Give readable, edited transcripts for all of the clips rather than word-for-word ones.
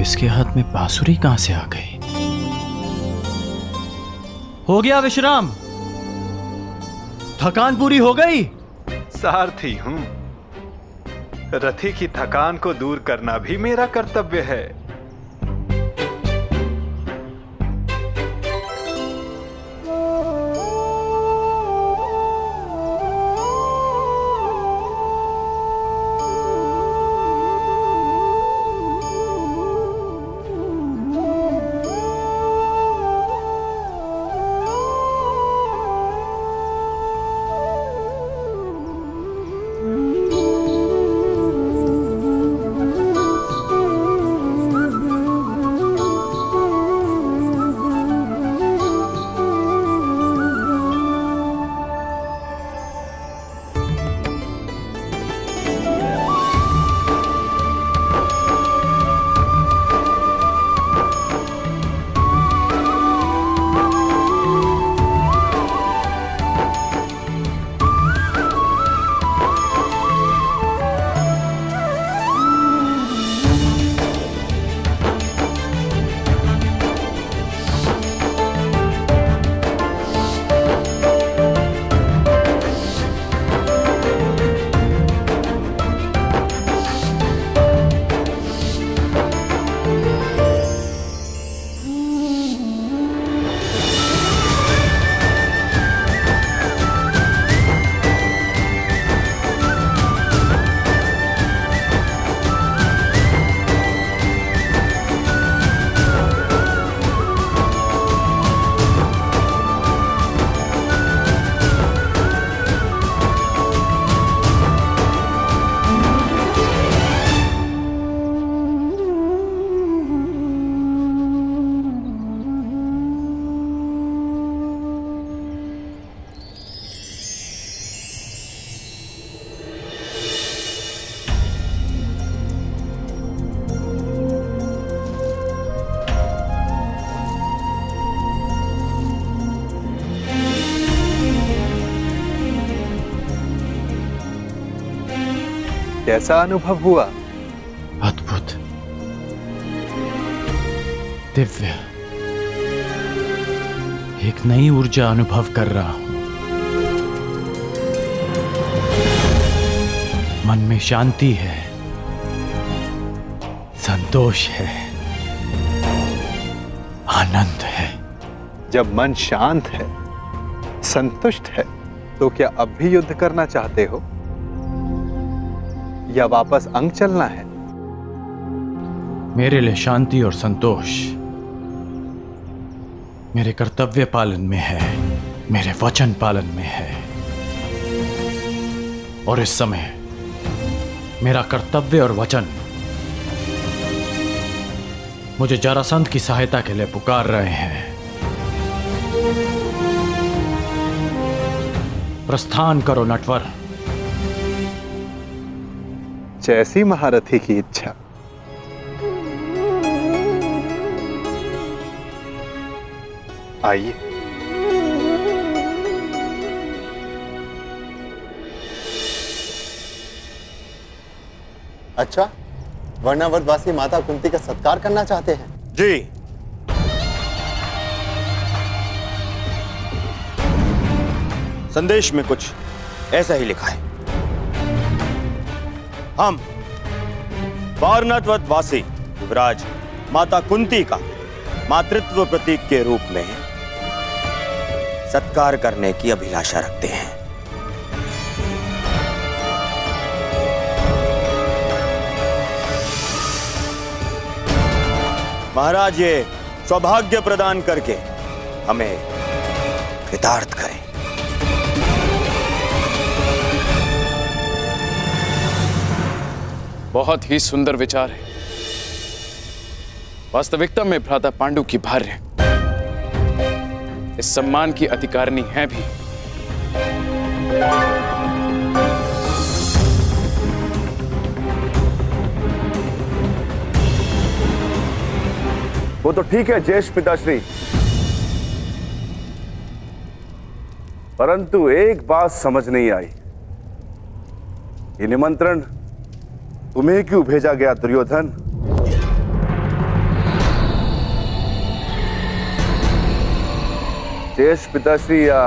इसके हाथ में बांसुरी कहां से आ गई? हो गया विश्राम? थकान पूरी हो गई? सारथी हूं। रथी की थकान को दूर करना भी मेरा कर्तव्य है। कैसा अनुभव हुआ? अद्भुत, दिव्य, एक नई ऊर्जा अनुभव कर रहा हूं। मन में शांति है, संतोष है, आनंद है। जब मन शांत है, संतुष्ट है, तो क्या अब भी युद्ध करना चाहते हो या वापस अंग चलना है? मेरे लिए शांति और संतोष मेरे कर्तव्य पालन में है, मेरे वचन पालन में है। और इस समय मेरा कर्तव्य और वचन मुझे जरासंध की सहायता के लिए पुकार रहे हैं। प्रस्थान करो नटवर। जैसी महारथी की इच्छा। आइए। अच्छा, वर्णावतवासी माता कुंती का सत्कार करना चाहते हैं? जी। संदेश में कुछ ऐसा ही लिखा है। हम वारणावतवासी युवराज माता कुंती का मातृत्व प्रतीक के रूप में सत्कार करने की अभिलाषा रखते हैं। महाराज ये सौभाग्य प्रदान करके हमें कृतार्थ करें। बहुत ही सुंदर विचार है। वास्तविकता में भ्राता पांडु की भार्य इस सम्मान की अधिकारिणी है भी। वो तो ठीक है ज्येष्ठ पिताश्री, परंतु एक बात समझ नहीं आई। ये निमंत्रण तुम्हें क्यों भेजा गया दुर्योधन? ज्येष्ठ पिताश्री या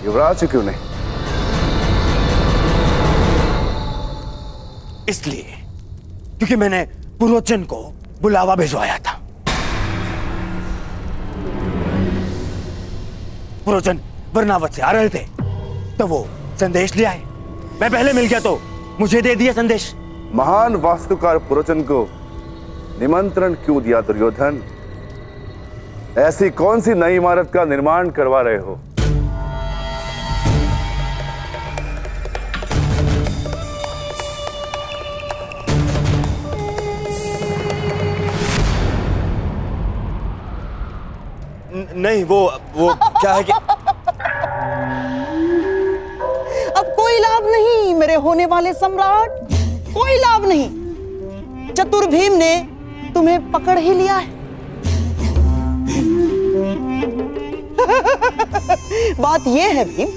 युवराज क्यों नहीं? इसलिए क्योंकि मैंने पुरोचन को बुलावा भिजवाया था। पुरोचन वर्णावत से आ रहे थे तो वो संदेश ले आए। मैं पहले मिल गया तो मुझे दे दिया संदेश। महान वास्तुकार पुरोचन को निमंत्रण क्यों दिया दुर्योधन? ऐसी कौन सी नई इमारत का निर्माण करवा रहे हो? नहीं, वो क्या है कि अब कोई लाभ नहीं मेरे होने वाले सम्राट, कोई लाभ नहीं। चतुर भीम ने तुम्हें पकड़ ही लिया है। बात यह है भीम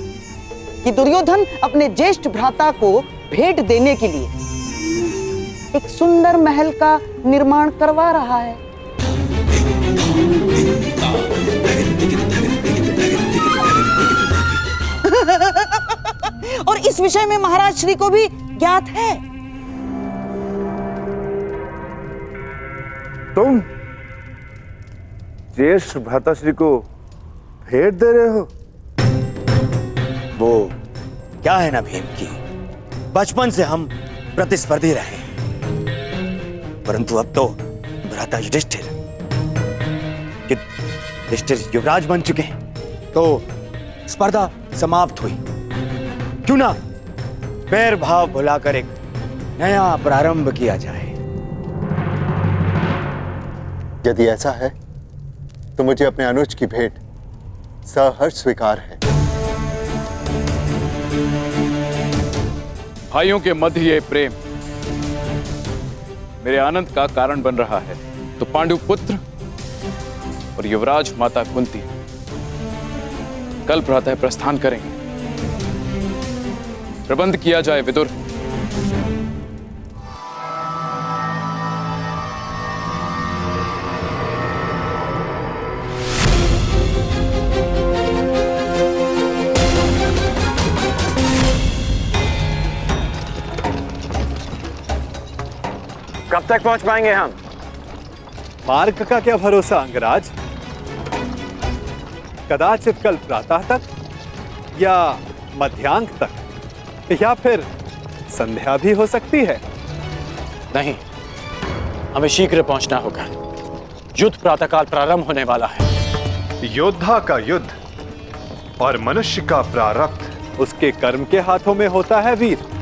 कि दुर्योधन अपने ज्येष्ठ भ्राता को भेंट देने के लिए एक सुंदर महल का निर्माण करवा रहा है। और इस विषय में महाराज श्री को भी ज्ञात है। तुम ज्येष्ठ भ्राताश्री को भेंट दे रहे हो? वो क्या है ना भीम की, बचपन से हम प्रतिस्पर्धी रहे, परंतु अब तो भ्राता युधिष्ठिर युवराज बन चुके हैं, तो स्पर्धा समाप्त हुई। क्यों ना बैर भाव भुलाकर एक नया प्रारंभ किया जाए। यदि ऐसा है तो मुझे अपने अनुज की भेंट सहर्ष स्वीकार है। भाइयों के मध्य ये प्रेम मेरे आनंद का कारण बन रहा है, तो पांडु पुत्र और युवराज माता कुंती कल प्रातः प्रस्थान करेंगे। प्रबंध किया जाए विदुर। कब तक पहुंच पाएंगे हम? मार्ग का क्या भरोसा अंगराज, कदाचित कल प्रातः तक या मध्यांक तक या फिर संध्या भी हो सकती है। नहीं, हमें शीघ्र पहुंचना होगा। युद्ध प्रातःकाल प्रारंभ होने वाला है। योद्धा का युद्ध और मनुष्य का प्रारब्ध उसके कर्म के हाथों में होता है वीर।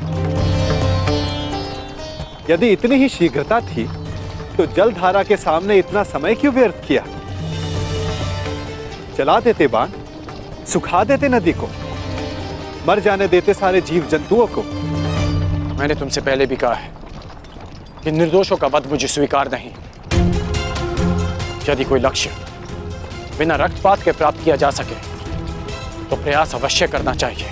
यदि इतनी ही शीघ्रता थी तो जलधारा के सामने इतना समय क्यों व्यर्थ किया? चला देते बाण, सुखा देते नदी को, मर जाने देते सारे जीव जंतुओं को। मैंने तुमसे पहले भी कहा है कि निर्दोषों का वध मुझे स्वीकार नहीं। यदि कोई लक्ष्य बिना रक्तपात के प्राप्त किया जा सके तो प्रयास अवश्य करना चाहिए।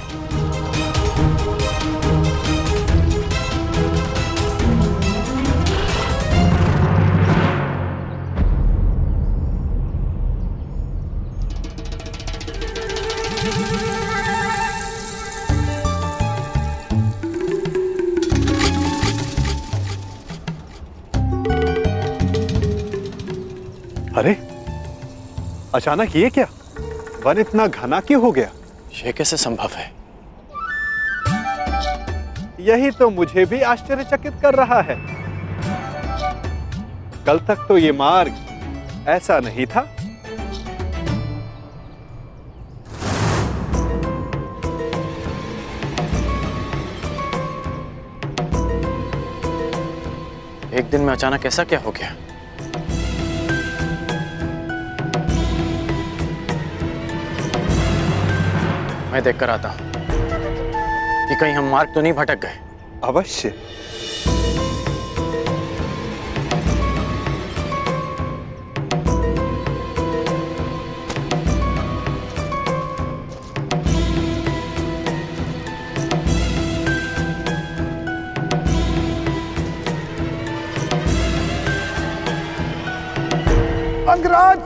अरे अचानक ये क्या? वन इतना घना क्यों हो गया? यह कैसे संभव है? यही तो मुझे भी आश्चर्यचकित कर रहा है। कल तक तो ये मार्ग ऐसा नहीं था। एक दिन में अचानक ऐसा क्या हो गया? मैं देखकर आता हूं कि कहीं हम मार्ग तो नहीं भटक गए। अवश्य। अंगराज!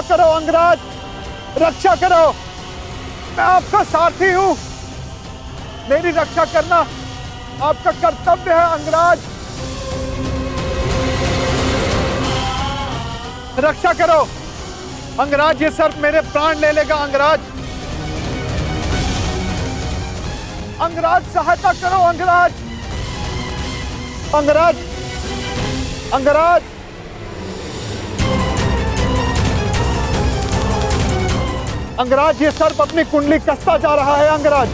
करो अंगराज, रक्षा करो। मैं आपका सारथी हूं, मेरी रक्षा करना आपका कर्तव्य है अंगराज। रक्षा करो अंगराज, ये सर्प मेरे प्राण ले लेगा अंगराज। अंगराज सहायता करो अंगराज, अंगराज, अंगराज। अंगराज, ये सर्प अपनी कुंडली कसता जा रहा है अंगराज।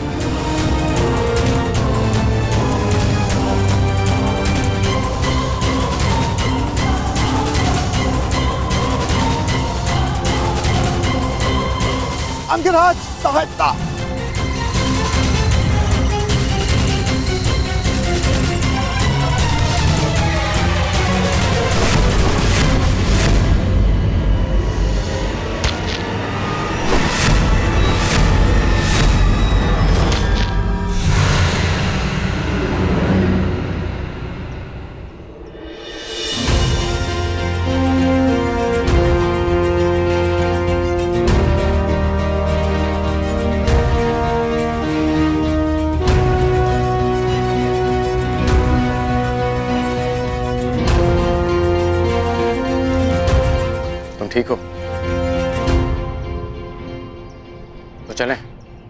अंगराज सहायता। ठीक हो तो चलें।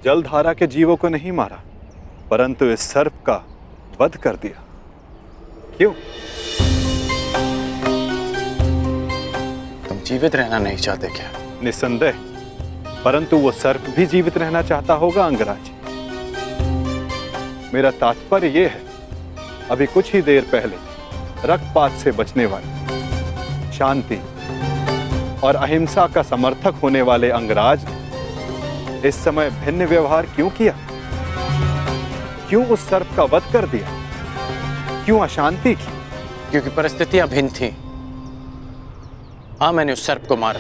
जलधारा के जीवों को नहीं मारा, परंतु इस सर्प का वध कर दिया। क्यों? तुम जीवित रहना नहीं चाहते क्या? निस्संदेह, परंतु वो सर्प भी जीवित रहना चाहता होगा अंगराज। मेरा तात्पर्य ये है, अभी कुछ ही देर पहले रक्तपात से बचने वाले, शांति और अहिंसा का समर्थक होने वाले अंगराज इस समय भिन्न व्यवहार क्यों किया? क्यों उस सर्प का वध कर दिया? क्यों अशांति की? क्योंकि परिस्थितियां भिन्न थी। हाँ, मैंने उस सर्प को मारा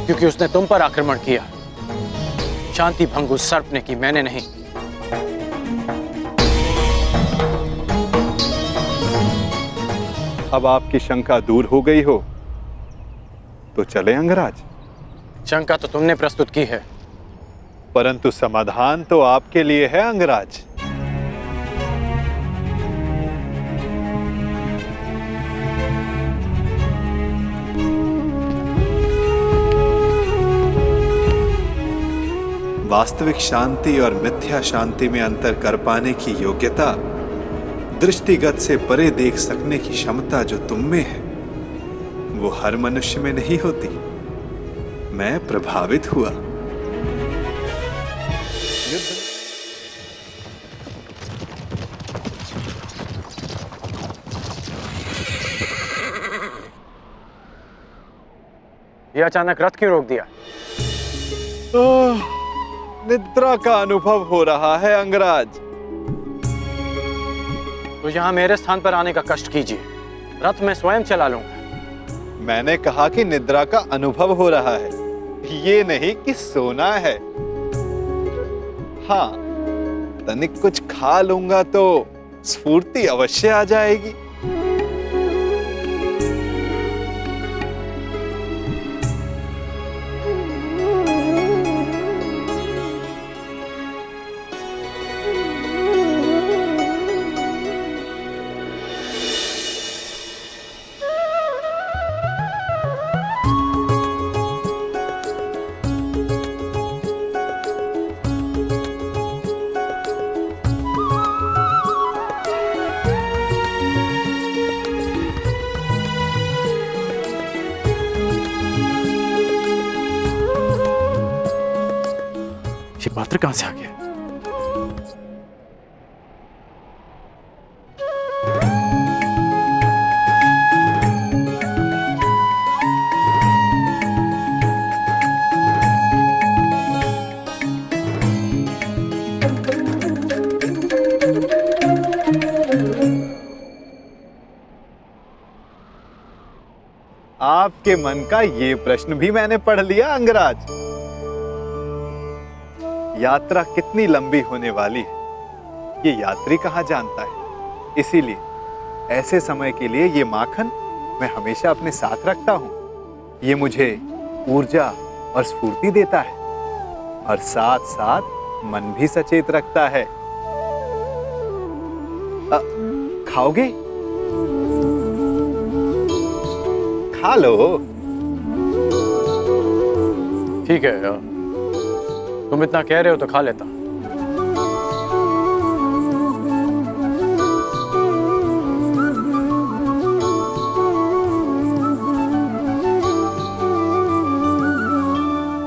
क्योंकि उसने तुम पर आक्रमण किया। शांति भंग उस सर्प ने की, मैंने नहीं। अब आपकी शंका दूर हो गई हो तो चले अंगराज। शंका तो तुमने प्रस्तुत की है, परंतु समाधान तो आपके लिए है अंगराज। वास्तविक शांति और मिथ्या शांति में अंतर कर पाने की योग्यता, दृष्टिगत से परे देख सकने की क्षमता जो तुम में है, वो हर मनुष्य में नहीं होती। मैं प्रभावित हुआ। ये अचानक रथ क्यों रोक दिया? निद्रा का अनुभव हो रहा है अंगराज। तो यहां मेरे स्थान पर आने का कष्ट कीजिए, रथ मैं स्वयं चला लूंगा। मैंने कहा कि निद्रा का अनुभव हो रहा है, ये नहीं कि सोना है। हाँ, तनिक कुछ खा लूंगा तो स्फूर्ति अवश्य आ जाएगी। ये पात्र कहां से आ गया? आपके मन का ये प्रश्न भी मैंने पढ़ लिया अंगराज। यात्रा कितनी लंबी होने वाली है, ये यात्री कहाँ जानता है। इसीलिए ऐसे समय के लिए ये माखन मैं हमेशा अपने साथ रखता हूं। ये मुझे ऊर्जा और स्फूर्ति देता है और साथ साथ मन भी सचेत रखता है। खाओगे? खा लो। ठीक है, तुम इतना कह रहे हो तो खा लेता।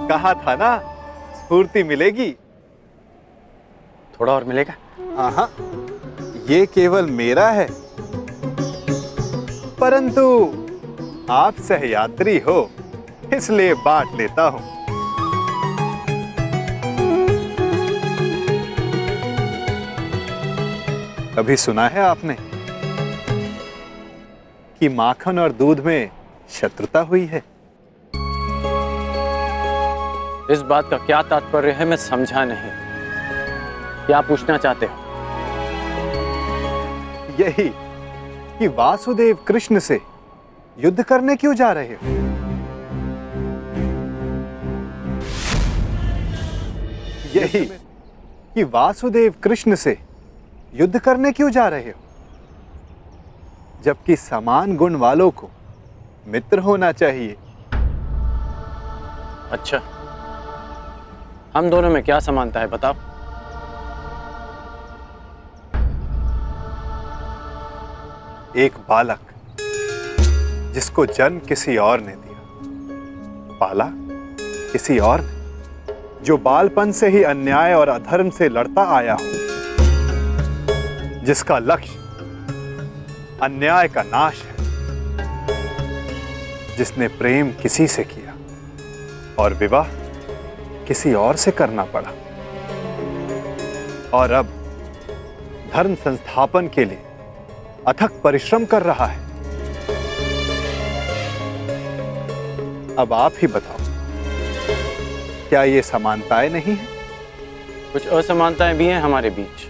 कहा था ना स्फूर्ति मिलेगी। थोड़ा और मिलेगा? हाँ, ये केवल मेरा है, परंतु आप सहयात्री हो इसलिए बांट लेता हूं। कभी सुना है आपने कि माखन और दूध में शत्रुता हुई है? इस बात का क्या तात्पर्य है मैं समझा नहीं। क्या पूछना चाहते हो? यही कि वासुदेव कृष्ण से युद्ध करने क्यों जा रहे हो? यही कि वासुदेव कृष्ण से युद्ध करने क्यों जा रहे हो? जबकि समान गुण वालों को मित्र होना चाहिए। अच्छा, हम दोनों में क्या समानता है बताओ? एक बालक जिसको जन्म किसी और ने दिया, पाला किसी और ने, जो बालपन से ही अन्याय और अधर्म से लड़ता आया हो, जिसका लक्ष्य अन्याय का नाश है, जिसने प्रेम किसी से किया और विवाह किसी और से करना पड़ा, और अब धर्म संस्थापन के लिए अथक परिश्रम कर रहा है। अब आप ही बताओ, क्या ये समानताएं नहीं है? कुछ असमानताएं भी हैं हमारे बीच।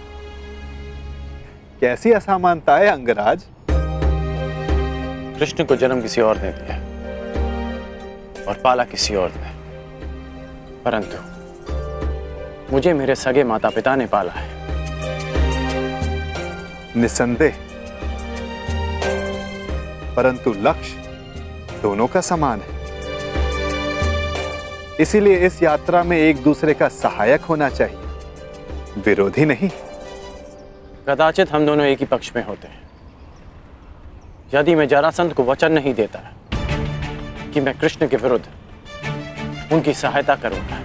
कैसी असमानताएं अंगराज? कृष्ण को जन्म किसी और ने दिया और पाला किसी और ने, परंतु मुझे मेरे सगे माता पिता ने पाला है। निसंदेह, परंतु लक्ष्य दोनों का समान है। इसीलिए इस यात्रा में एक दूसरे का सहायक होना चाहिए, विरोधी नहीं। कदाचित हम दोनों एक ही पक्ष में होते हैं। यदि मैं जरासंध को वचन नहीं देता कि मैं कृष्ण के विरुद्ध उनकी सहायता करूंगा।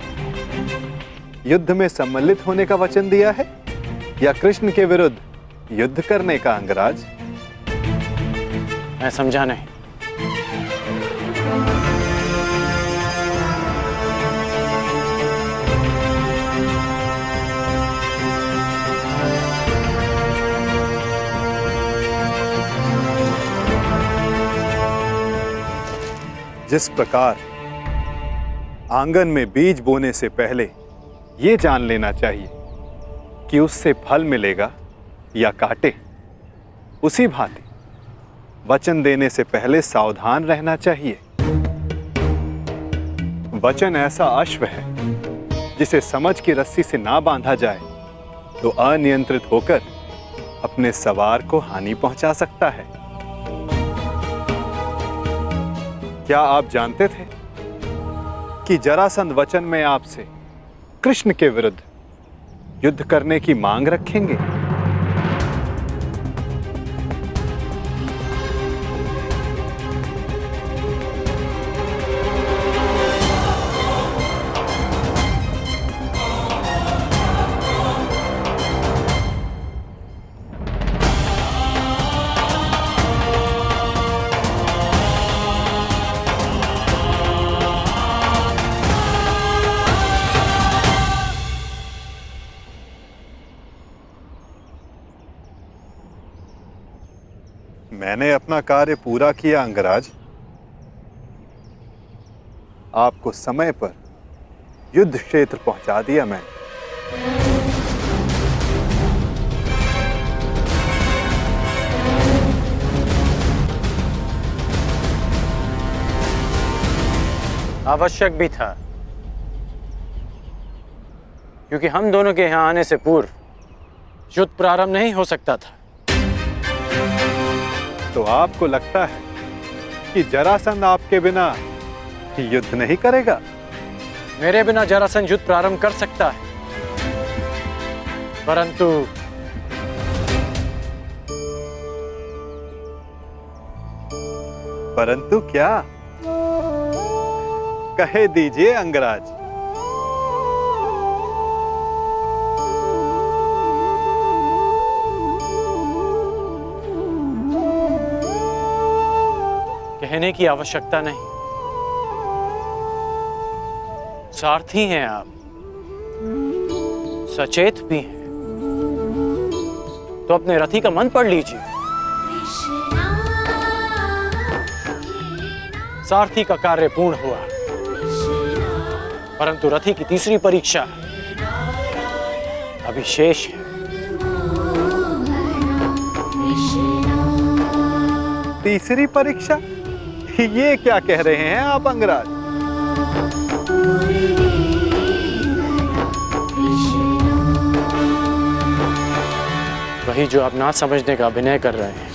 युद्ध में सम्मिलित होने का वचन दिया है या कृष्ण के विरुद्ध युद्ध करने का अंगराज? मैं समझा नहीं। जिस प्रकार आंगन में बीज बोने से पहले ये जान लेना चाहिए कि उससे फल मिलेगा या कांटे, उसी भांति वचन देने से पहले सावधान रहना चाहिए। वचन ऐसा अश्व है जिसे समझ की रस्सी से ना बांधा जाए तो अनियंत्रित होकर अपने सवार को हानि पहुंचा सकता है। क्या आप जानते थे कि जरासंध वचन में आपसे कृष्ण के विरुद्ध युद्ध करने की मांग रखेंगे? मैंने अपना कार्य पूरा किया अंगराज। आपको समय पर युद्ध क्षेत्र पहुंचा दिया मैंने। आवश्यक भी था, क्योंकि हम दोनों के यहां आने से पूर्व युद्ध प्रारंभ नहीं हो सकता था। तो आपको लगता है कि जरासंध आपके बिना युद्ध नहीं करेगा? मेरे बिना जरासंध युद्ध प्रारंभ कर सकता है, परंतु परंतु क्या? कहे दीजिए अंगराज। कहने की आवश्यकता नहीं, सारथी हैं आप, सचेत भी हैं, तो अपने रथी का मन पढ़ लीजिए। सारथी का कार्य पूर्ण हुआ, परंतु रथी की तीसरी परीक्षा अभी शेष है। तीसरी परीक्षा? ये क्या कह रहे हैं आप अंगराज? वही जो आप ना समझने का अभिनय कर रहे हैं।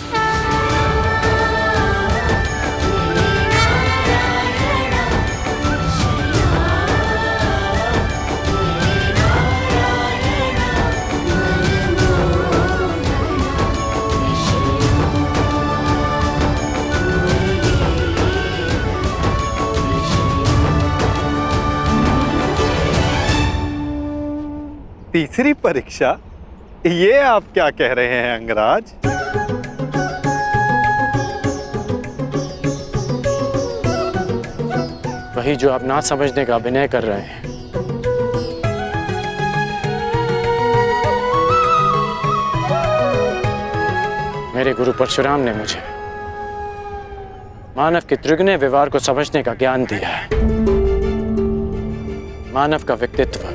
तीसरी परीक्षा? ये आप क्या कह रहे हैं अंगराज? वही जो आप ना समझने का अभिनय कर रहे हैं। मेरे गुरु परशुराम ने मुझे मानव के त्रिगुण व्यवहार को समझने का ज्ञान दिया है। मानव का व्यक्तित्व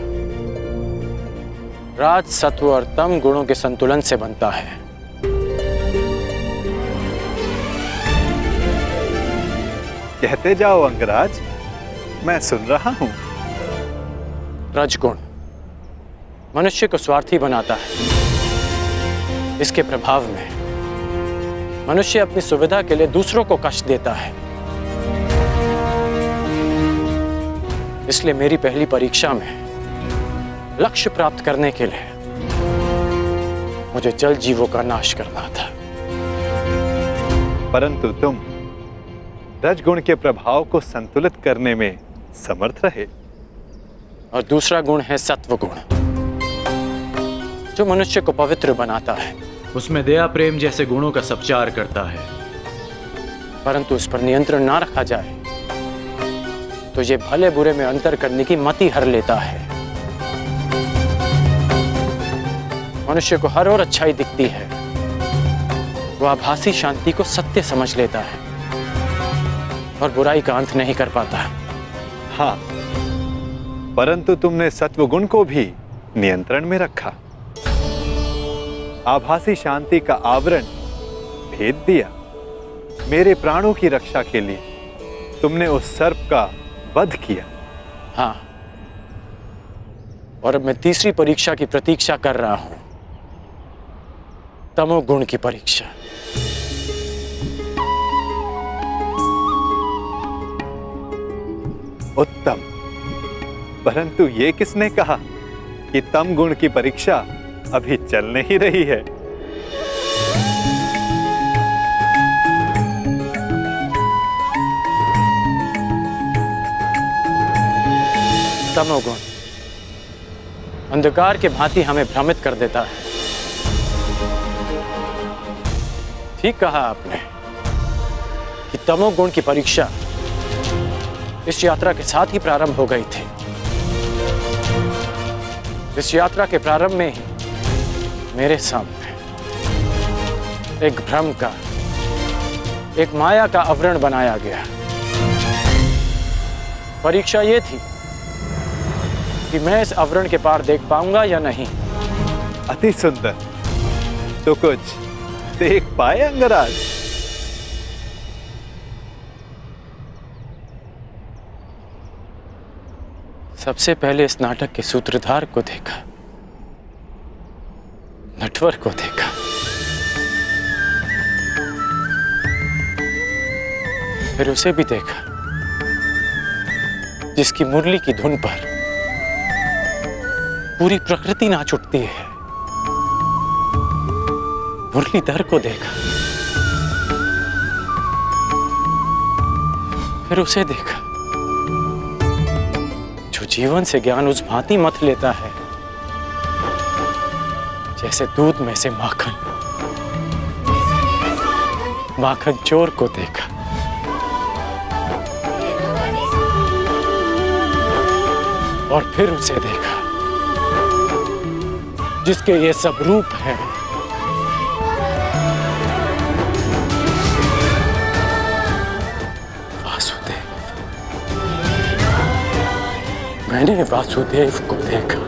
राज, सत्व और तम गुणों के संतुलन से बनता है। कहते जाओ अंगराज, मैं सुन रहा हूं। रजगुण मनुष्य को स्वार्थी बनाता है। इसके प्रभाव में मनुष्य अपनी सुविधा के लिए दूसरों को कष्ट देता है। इसलिए मेरी पहली परीक्षा में लक्ष्य प्राप्त करने के लिए मुझे जल जीवों का नाश करना था। परंतु तुम रजगुण के प्रभाव को संतुलित करने में समर्थ रहे। और दूसरा गुण है सत्व गुण, जो मनुष्य को पवित्र बनाता है। उसमें दया, प्रेम जैसे गुणों का संचार करता है। परंतु उस पर नियंत्रण ना रखा जाए तो ये भले बुरे में अंतर करने की मति हर लेता है। मनुष्य को हर ओर अच्छाई दिखती है, वो आभासी शांति को सत्य समझ लेता है और बुराई का अंत नहीं कर पाता। हाँ, परंतु तुमने सत्वगुण को भी नियंत्रण में रखा। आभासी शांति का आवरण भेद दिया। मेरे प्राणों की रक्षा के लिए तुमने उस सर्प का वध किया। हाँ, और अब मैं तीसरी परीक्षा की प्रतीक्षा कर रहा हूं, तमोगुण की परीक्षा। उत्तम, परंतु ये किसने कहा कि तम गुण की परीक्षा अभी चल नहीं रही है? तमोगुण अंधकार के भांति हमें भ्रमित कर देता है। ठीक कहा आपने कि तमोगुण की परीक्षा इस यात्रा के साथ ही प्रारंभ हो गई थी। इस यात्रा के प्रारंभ में ही मेरे सामने एक भ्रम का, एक माया का आवरण बनाया गया। परीक्षा यह थी कि मैं इस आवरण के पार देख पाऊंगा या नहीं। अति सुंदर। तो कुछ देख पाए अंगराज? सबसे पहले इस नाटक के सूत्रधार को देखा, नटवर को देखा, फिर उसे भी देखा जिसकी मुरली की धुन पर पूरी प्रकृति नाच उठती है। मुरलीधर को देखा, फिर उसे देखा जो जीवन से ज्ञान उस भांति मथ लेता है जैसे दूध में से माखन। माखन चोर को देखा, और फिर उसे देखा जिसके ये सब रूप हैं। वासुदेव। मैंने वासुदेव को देखा।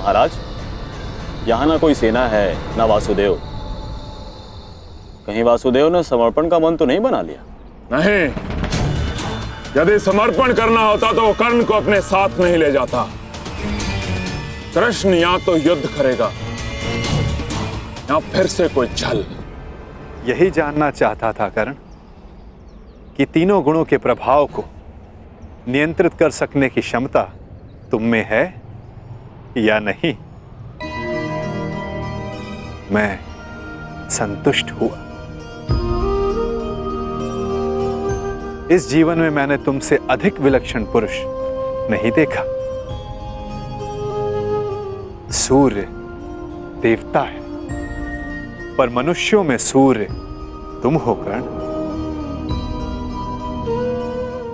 महाराज, यहाँ ना कोई सेना है ना वासुदेव। कहीं वासुदेव ने समर्पण का मन तो नहीं बना लिया? नहीं, यदि समर्पण करना होता तो वो कर्ण को अपने साथ नहीं ले जाता। कृष्ण या तो युद्ध करेगा या फिर से कोई छल। यही जानना चाहता था कर्ण कि तीनों गुणों के प्रभाव को नियंत्रित कर सकने की क्षमता तुम में है या नहीं। मैं संतुष्ट हुआ। इस जीवन में मैंने तुमसे अधिक विलक्षण पुरुष नहीं देखा। सूर्य देवता है, पर मनुष्यों में सूर्य तुम हो कर्ण।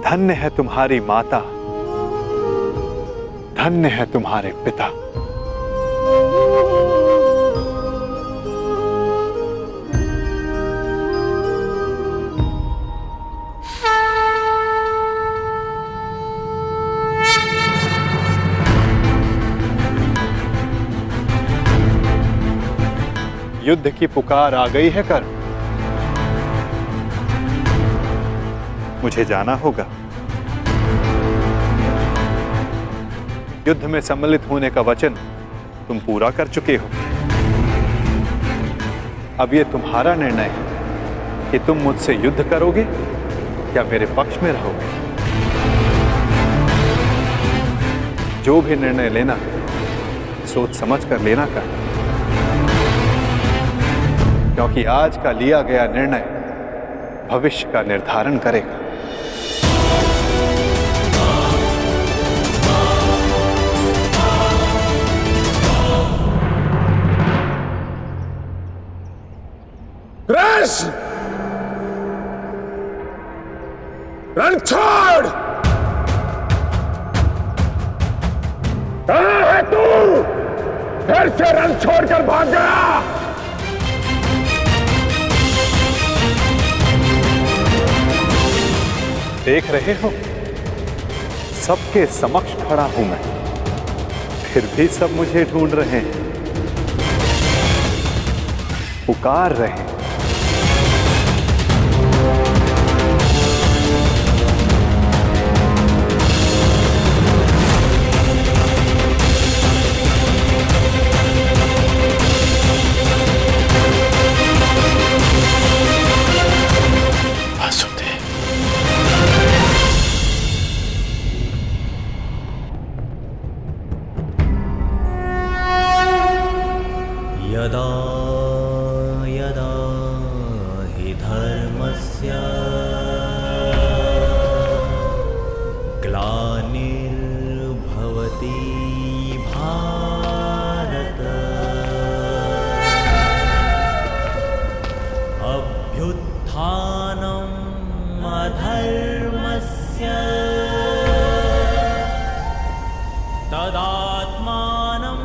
धन्य है तुम्हारी माता, धन्य है तुम्हारे पिता। युद्ध की पुकार आ गई है कर्ण। मुझे जाना होगा। युद्ध में सम्मिलित होने का वचन तुम पूरा कर चुके हो। अब यह तुम्हारा निर्णय है कि तुम मुझसे युद्ध करोगे या मेरे पक्ष में रहोगे। जो भी निर्णय लेना सोच समझ कर लेना कर, क्योंकि आज का लिया गया निर्णय भविष्य का निर्धारण करेगा। कृष्ण, रण छोड़। कहाँ है तू? फिर से रण छोड़कर भाग गया। देख रहे हो, सबके समक्ष खड़ा हूं मैं, फिर भी सब मुझे ढूंढ रहे हैं, पुकार रहे हैं। यदा यदा हि धर्मस्य ग्लानिर्भवति भारत अभ्युत्थानम् अधर्मस्य तदात्मानं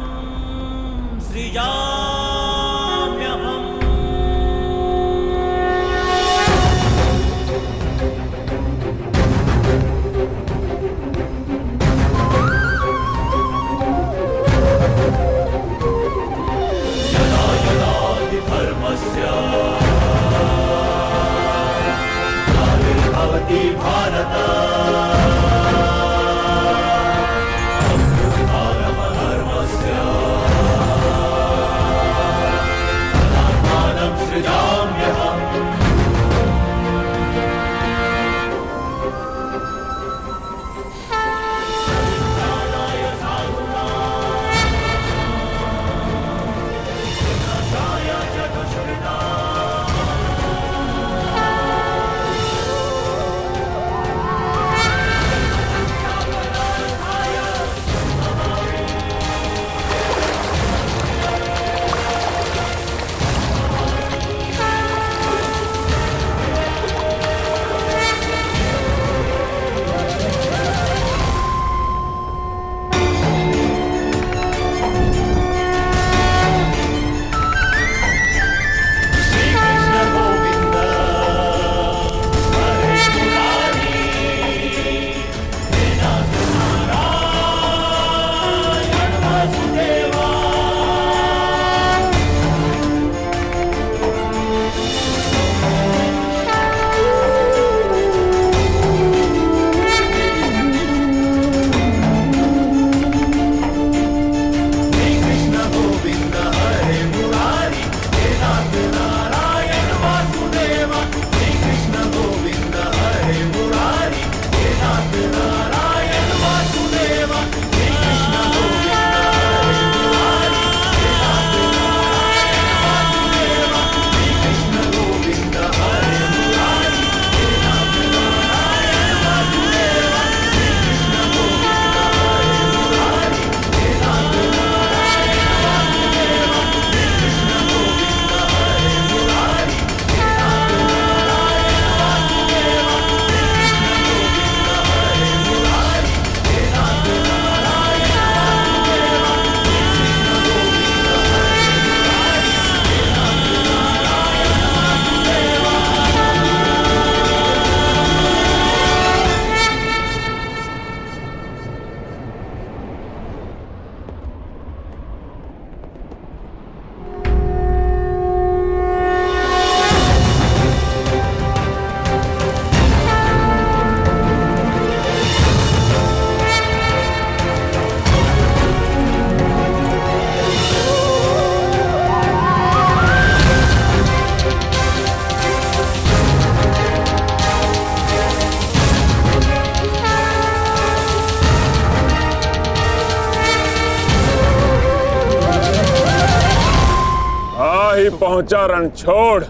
ही पहुंचा रणछोड़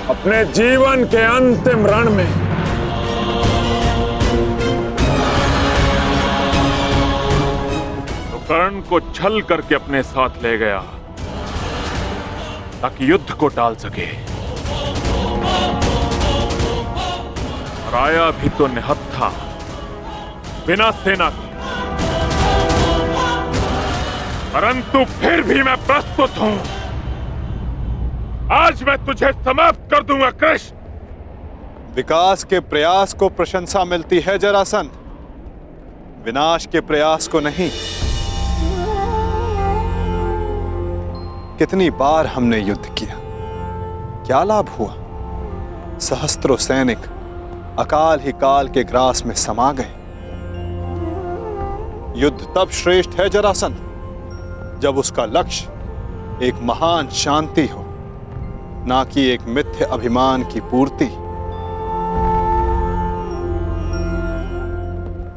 अपने जीवन के अंतिम रण में। तो कर्ण को छल करके अपने साथ ले गया ताकि युद्ध को टाल सके, और आया भी तो निहत्था बिना सेना के, परंतु फिर भी मैं प्रस्तुत हूं। आज मैं तुझे समाप्त कर दूंगा कृष्ण। विकास के प्रयास को प्रशंसा मिलती है जरासंध, विनाश के प्रयास को नहीं। कितनी बार हमने युद्ध किया, क्या लाभ हुआ? सहस्त्रों सैनिक अकाल ही काल के ग्रास में समा गए। युद्ध तब श्रेष्ठ है जरासंध जब उसका लक्ष्य एक महान शांति हो, ना कि एक मिथ्य अभिमान की पूर्ति।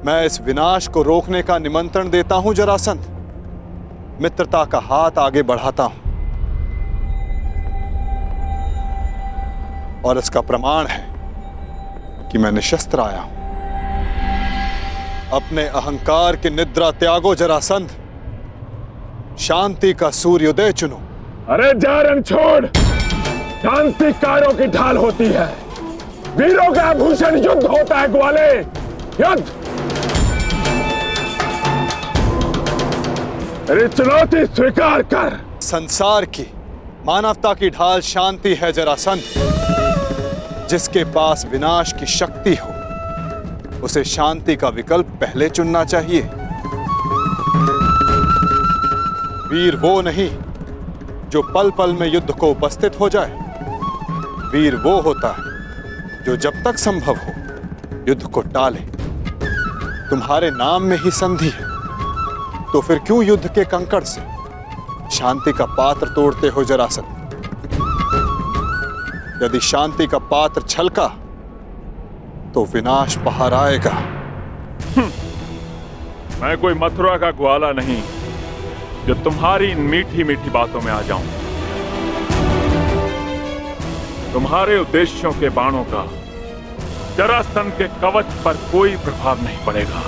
मैं इस विनाश को रोकने का निमंत्रण देता हूं जरासंध, मित्रता का हाथ आगे बढ़ाता हूं, और इसका प्रमाण है कि मैं निशस्त्र आया हूं। अपने अहंकार की निद्रा त्यागो जरासंध, शांति का सूर्योदय चुनो। अरे जा रणछोड़, शांति कायरों की ढाल होती है, वीरों का आभूषण युद्ध होता है ग्वाले, युद्ध। मेरी चुनौती स्वीकार कर। संसार की, मानवता की ढाल शांति है जरासंध। जिसके पास विनाश की शक्ति हो उसे शांति का विकल्प पहले चुनना चाहिए। वीर वो नहीं जो पल पल में युद्ध को उपस्थित हो जाए। वीर वो होता है जो जब तक संभव हो युद्ध को टाले। तुम्हारे नाम में ही संधि है, तो फिर क्यों युद्ध के कंकड़ से शांति का पात्र तोड़ते हो जरासंध? यदि शांति का पात्र छलका तो विनाश बाहर आएगा। मैं कोई मथुरा का ग्वाला नहीं जो तुम्हारी इन मीठी मीठी बातों में आ जाऊं। तुम्हारे उद्देश्यों के बाणों का जरासंध के कवच पर कोई प्रभाव नहीं पड़ेगा।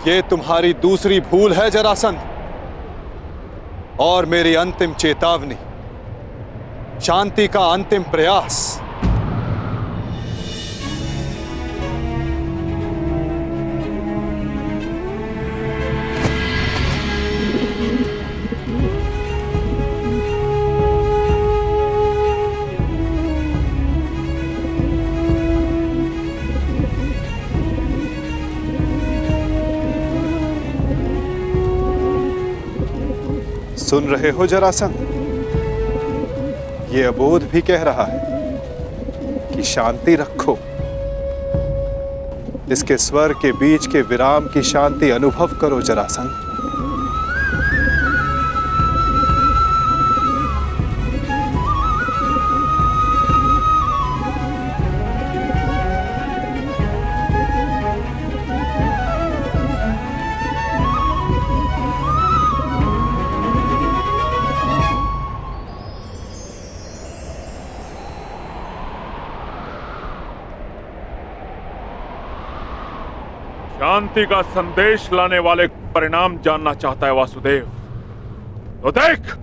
ये तुम्हारी दूसरी भूल है जरासंध, और मेरी अंतिम चेतावनी, शांति का अंतिम प्रयास। सुन रहे हो जरासंध? ये अबोध भी कह रहा है कि शांति रखो। इसके स्वर के बीच के विराम की शांति अनुभव करो जरासंध। शांति का संदेश लाने वाले परिणाम जानना चाहता है वासुदेव, तो देख।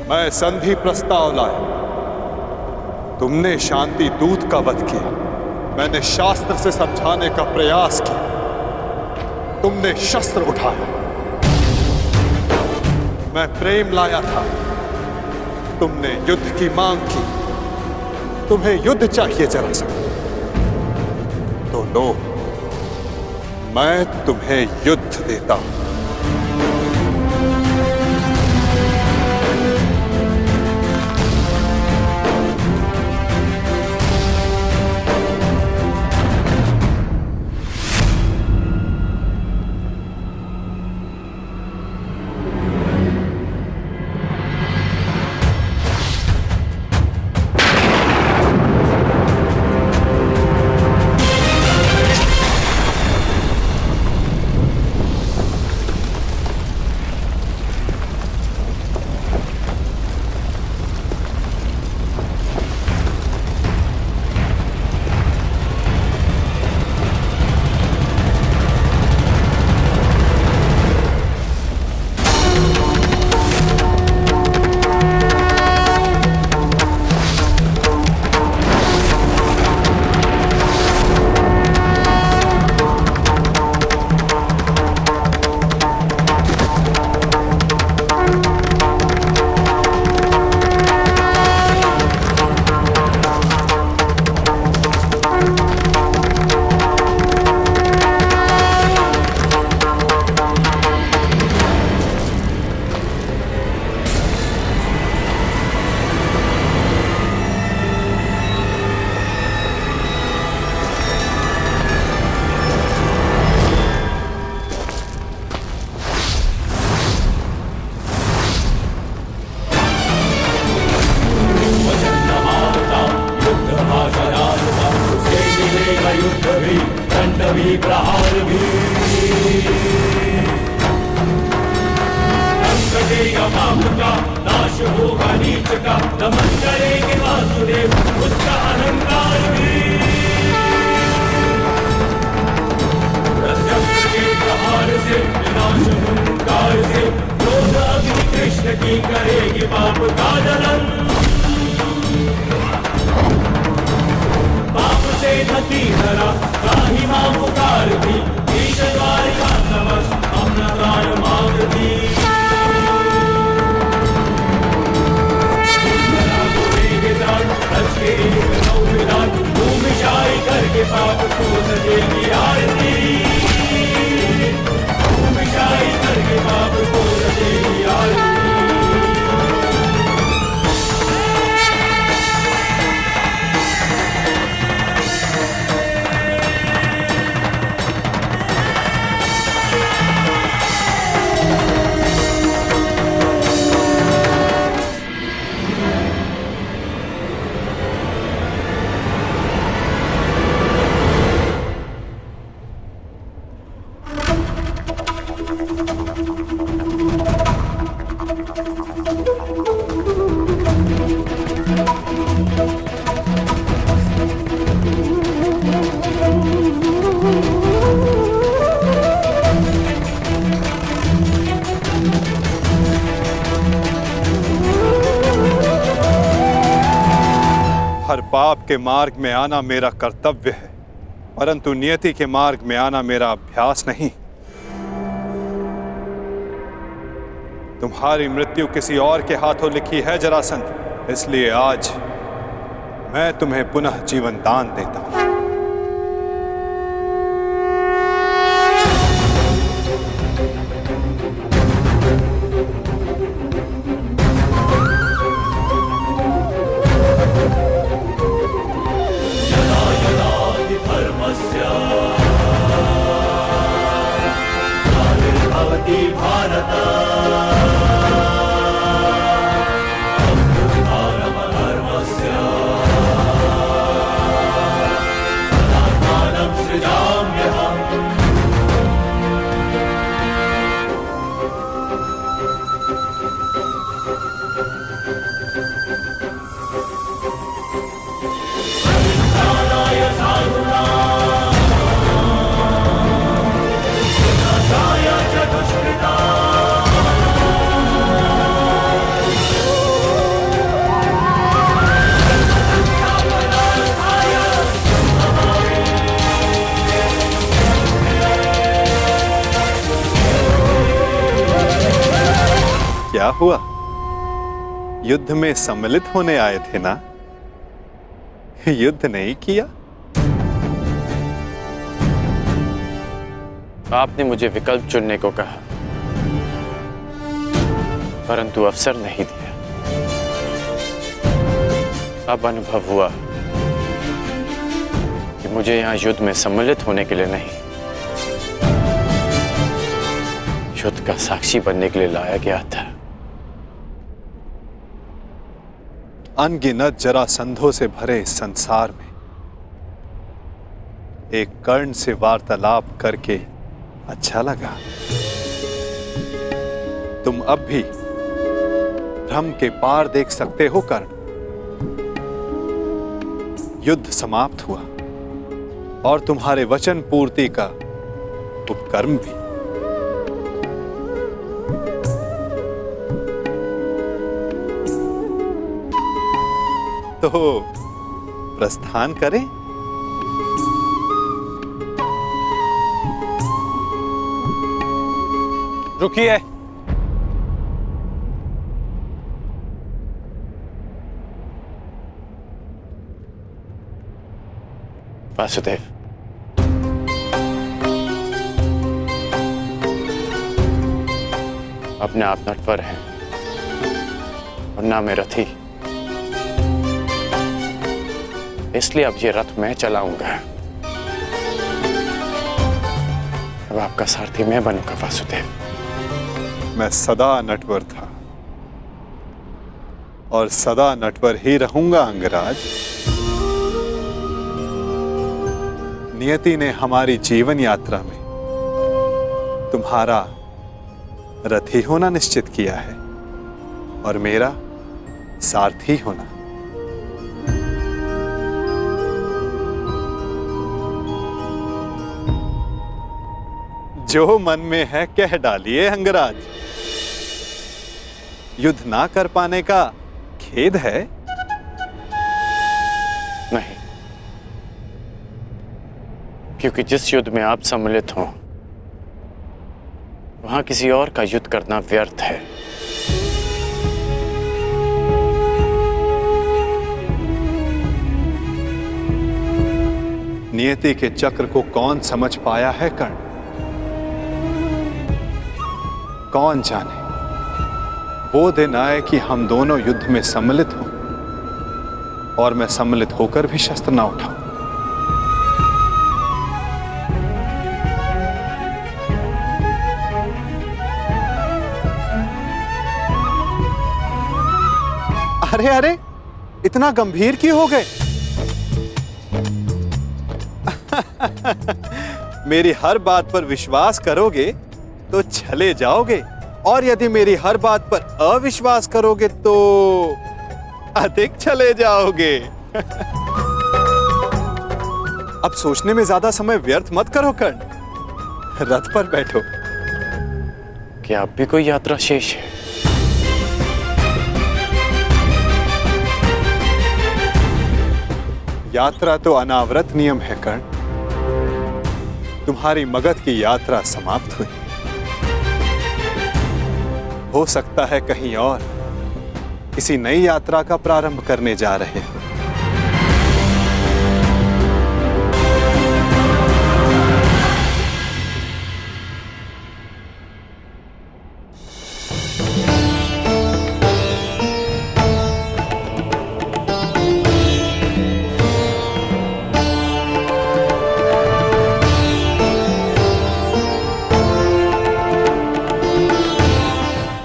मैं संधि प्रस्ताव लाया। तुमने शांति दूत का वध किया, मैंने शास्त्र से समझाने का प्रयास किया। तुमने शस्त्र उठाया, मैं प्रेम लाया था। तुमने युद्ध की मांग की। तुम्हें युद्ध चाहिए जरासंध, तो लो, मैं तुम्हें युद्ध देता हूं। करेंगे वासुदेव उसका अहंकार भी। रथचक्र के प्रहार से विनाश हुंकार से क्रोध अग्नि कृष्ण की करेगी पाप का दलन। पाप से धती धरा काही मां पुकार दी ईश द्वारिका समक्ष अपना प्राण मांग दी। भूमिशाई करके पाप को सजेगी आरती। भूमिशाई करके पाप को सजेगी आरती। हर पाप के मार्ग में आना मेरा कर्तव्य है, परंतु नियति के मार्ग में आना मेरा अभ्यास नहीं। तुम्हारी मृत्यु किसी और के हाथों लिखी है जरासंध, इसलिए आज मैं तुम्हें पुनः जीवन दान देता हूं। क्या हुआ? युद्ध में सम्मिलित होने आए थे ना? युद्ध नहीं किया? आपने मुझे विकल्प चुनने को कहा, परंतु अवसर नहीं दिया। अब अनुभव हुआ कि मुझे यहां युद्ध में सम्मिलित होने के लिए नहीं, युद्ध का साक्षी बनने के लिए लाया गया था। अनगिनत जरासंधों से भरे इस संसार में एक कर्ण से वार्तालाप करके अच्छा लगा। तुम अब भी भ्रम के पार देख सकते हो कर्ण। युद्ध समाप्त हुआ और तुम्हारे वचन पूर्ति का उपकर्म भी। तो प्रस्थान करें? रुकिए। वासुदेव, अपने आप नटवर हैं और ना मैं रथी, इसलिए अब ये रथ मैं चलाऊंगा। अब आपका सारथी मैं बनूंगा वासुदेव। मैं सदा नटवर था और सदा नटवर ही रहूंगा अंगराज। नियति ने हमारी जीवन यात्रा में तुम्हारा रथी होना निश्चित किया है और मेरा सारथी होना। जो मन में है कह डालिए अंगराज। युद्ध ना कर पाने का खेद है? नहीं, क्योंकि जिस युद्ध में आप सम्मिलित हों वहां किसी और का युद्ध करना व्यर्थ है। नियति के चक्र को कौन समझ पाया है कर्ण? कौन जाने वो दिन आए कि हम दोनों युद्ध में सम्मिलित हों और मैं सम्मिलित होकर भी शस्त्र ना उठाऊं। अरे अरे, इतना गंभीर क्यों हो गए? मेरी हर बात पर विश्वास करोगे तो चले जाओगे, और यदि मेरी हर बात पर अविश्वास करोगे तो अधिक चले जाओगे। अब सोचने में ज्यादा समय व्यर्थ मत करो कर्ण, रथ पर बैठो। क्या अब भी कोई यात्रा शेष है? यात्रा तो अनावृत नियम है कर्ण। तुम्हारी मगध की यात्रा समाप्त हुई, हो सकता है कहीं और किसी नई यात्रा का प्रारंभ करने जा रहे हो।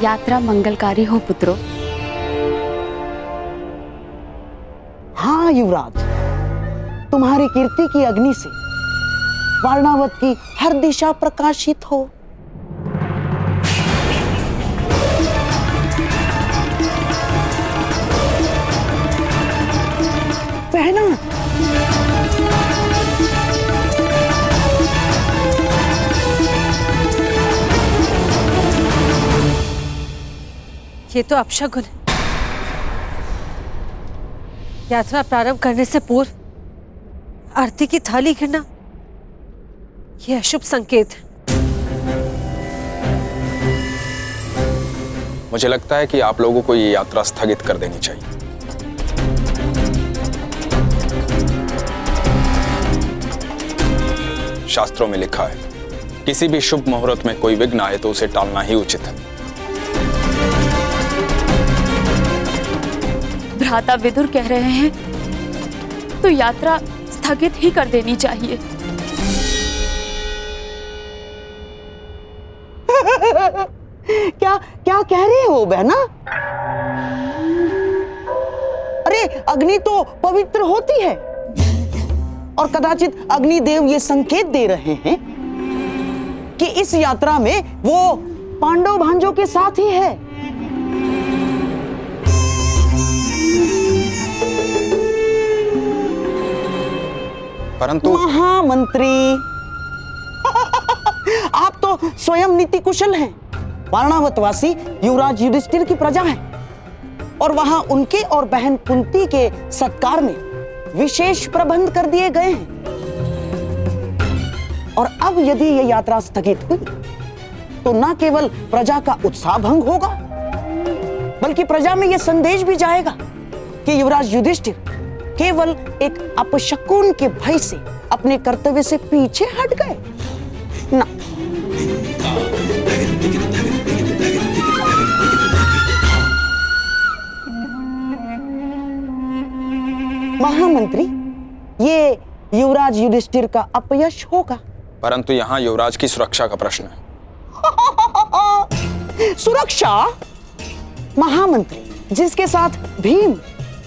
यात्रा मंगलकारी हो पुत्रों। हाँ युवराज, तुम्हारी कीर्ति की अग्नि से वारणावत की हर दिशा प्रकाशित हो। पहना ये तो अपशगुन है। यात्रा प्रारंभ करने से पूर्व आरती की थाली गिरना यह अशुभ संकेत है। मुझे लगता है कि आप लोगों को ये यात्रा स्थगित कर देनी चाहिए। शास्त्रों में लिखा है, किसी भी शुभ मुहूर्त में कोई विघ्न आए तो उसे टालना ही उचित है। भ्राता विदुर कह रहे हैं तो यात्रा स्थगित ही कर देनी चाहिए। क्या क्या कह रहे हो बहना? अरे अग्नि तो पवित्र होती है, और कदाचित अग्निदेव ये संकेत दे रहे हैं कि इस यात्रा में वो पांडव भांजों के साथ ही है। परंतु महामंत्री, आप तो स्वयं नीति कुशल हैं। वारणावतवासी युवराज युधिष्ठिर की प्रजा है, और वहां उनके और बहन कुंती के सत्कार में विशेष प्रबंध कर दिए गए हैं। और अब यदि यह यात्रा स्थगित हुई तो न केवल प्रजा का उत्साह भंग होगा, बल्कि प्रजा में यह संदेश भी जाएगा कि युवराज युधिष्ठिर केवल एक अपशकुन के भय से अपने कर्तव्य से पीछे हट गए ना। महामंत्री, ये युवराज युधिष्ठिर का अपयश होगा। परंतु यहाँ युवराज की सुरक्षा का प्रश्न है। सुरक्षा? महामंत्री, जिसके साथ भीम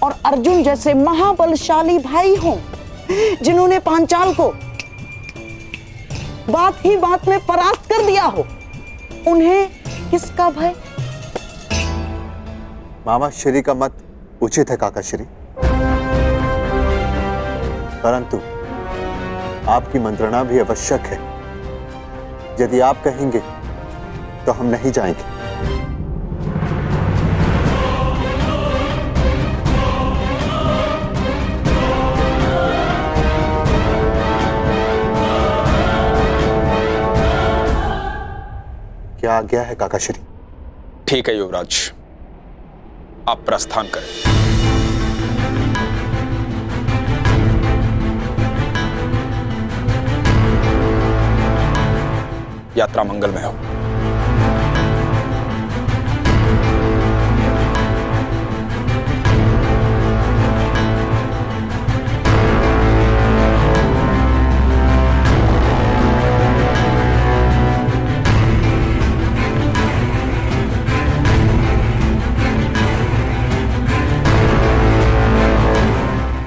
और अर्जुन जैसे महाबलशाली भाई हों, जिन्होंने पांचाल को बात ही बात में परास्त कर दिया हो, उन्हें किसका भय? मामा श्री का मत उचित है काका श्री, परंतु आपकी मंत्रणा भी आवश्यक है। यदि आप कहेंगे तो हम नहीं जाएंगे। क्या आज्ञा है काकाश्री? ठीक है युवराज, आप प्रस्थान करें। यात्रा मंगलमय हो।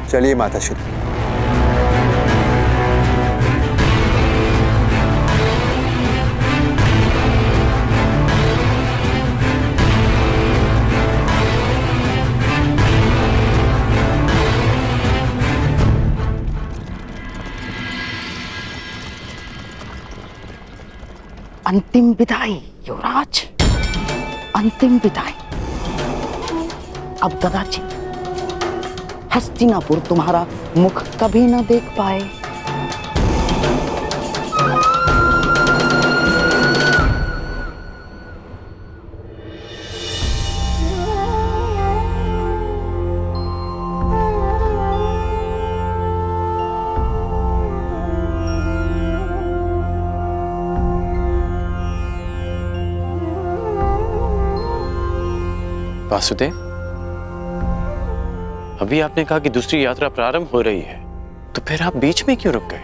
चलिए माताश्री। अंतिम विदाई युवराज, अंतिम विदाई। अब कदाचित हस्तिनापुर तुम्हारा मुख कभी न देख पाए। वासुदेव, अभी आपने कहा कि दूसरी यात्रा प्रारंभ हो रही है, तो फिर आप बीच में क्यों रुक गए?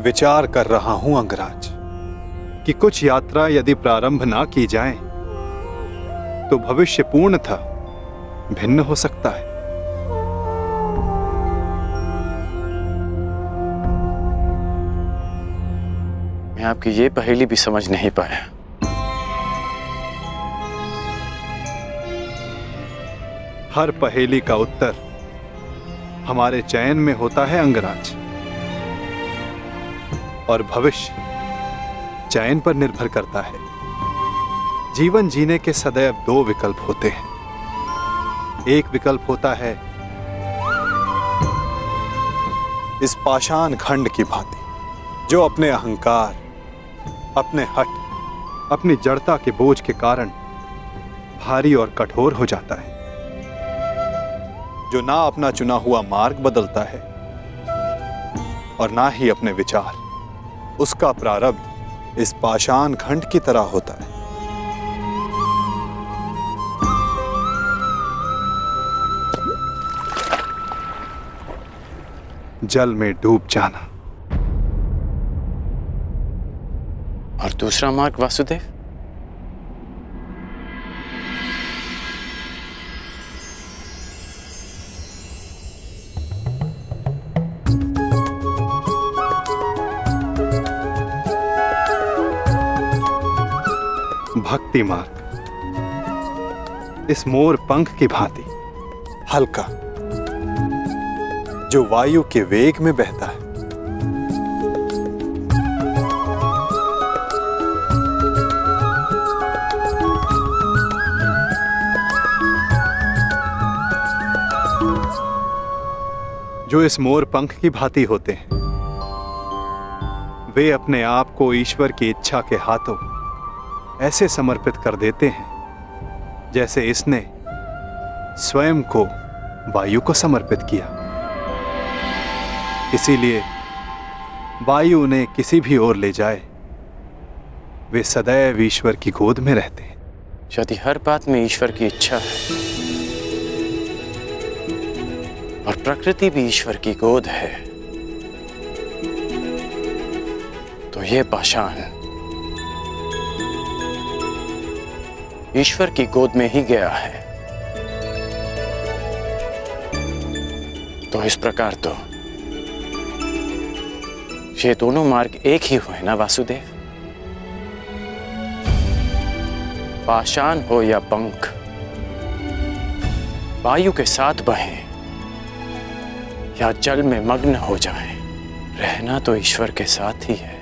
विचार कर रहा हूं अंगराज कि कुछ यात्रा यदि प्रारंभ ना की जाए तो भविष्य पूर्णतः भिन्न हो सकता है। मैं आपकी ये पहेली भी समझ नहीं पाया। हर पहेली का उत्तर हमारे चयन में होता है अंगराज, और भविष्य चयन पर निर्भर करता है। जीवन जीने के सदैव दो विकल्प होते हैं। एक विकल्प होता है इस पाषाण खंड की भांति, जो अपने अहंकार, अपने हठ, अपनी जड़ता के बोझ के कारण भारी और कठोर हो जाता है, जो ना अपना चुना हुआ मार्ग बदलता है और ना ही अपने विचार। उसका प्रारब्ध इस पाषाण खंड की तरह होता है। जल में डूब जाना। और दूसरा मार्ग वासुदेव? भक्ति मार्ग, इस मोर पंख की भांति हल्का, जो वायु के वेग में बहता है। जो इस मोर पंख की भांति होते हैं, वे अपने आप को ईश्वर की इच्छा के हाथों ऐसे समर्पित कर देते हैं जैसे इसने स्वयं को वायु को समर्पित किया। इसीलिए वायु उन्हें किसी भी ओर ले जाए, वे सदैव ईश्वर की गोद में रहते हैं। यदि हर बात में ईश्वर की इच्छा है और प्रकृति भी ईश्वर की गोद है, तो ये पाषाण ईश्वर की गोद में ही गया है। तो इस प्रकार तो ये दोनों मार्ग एक ही हुए ना वासुदेव? पाषाण हो या पंख, वायु के साथ बहें या जल में मग्न हो जाएं, रहना तो ईश्वर के साथ ही है।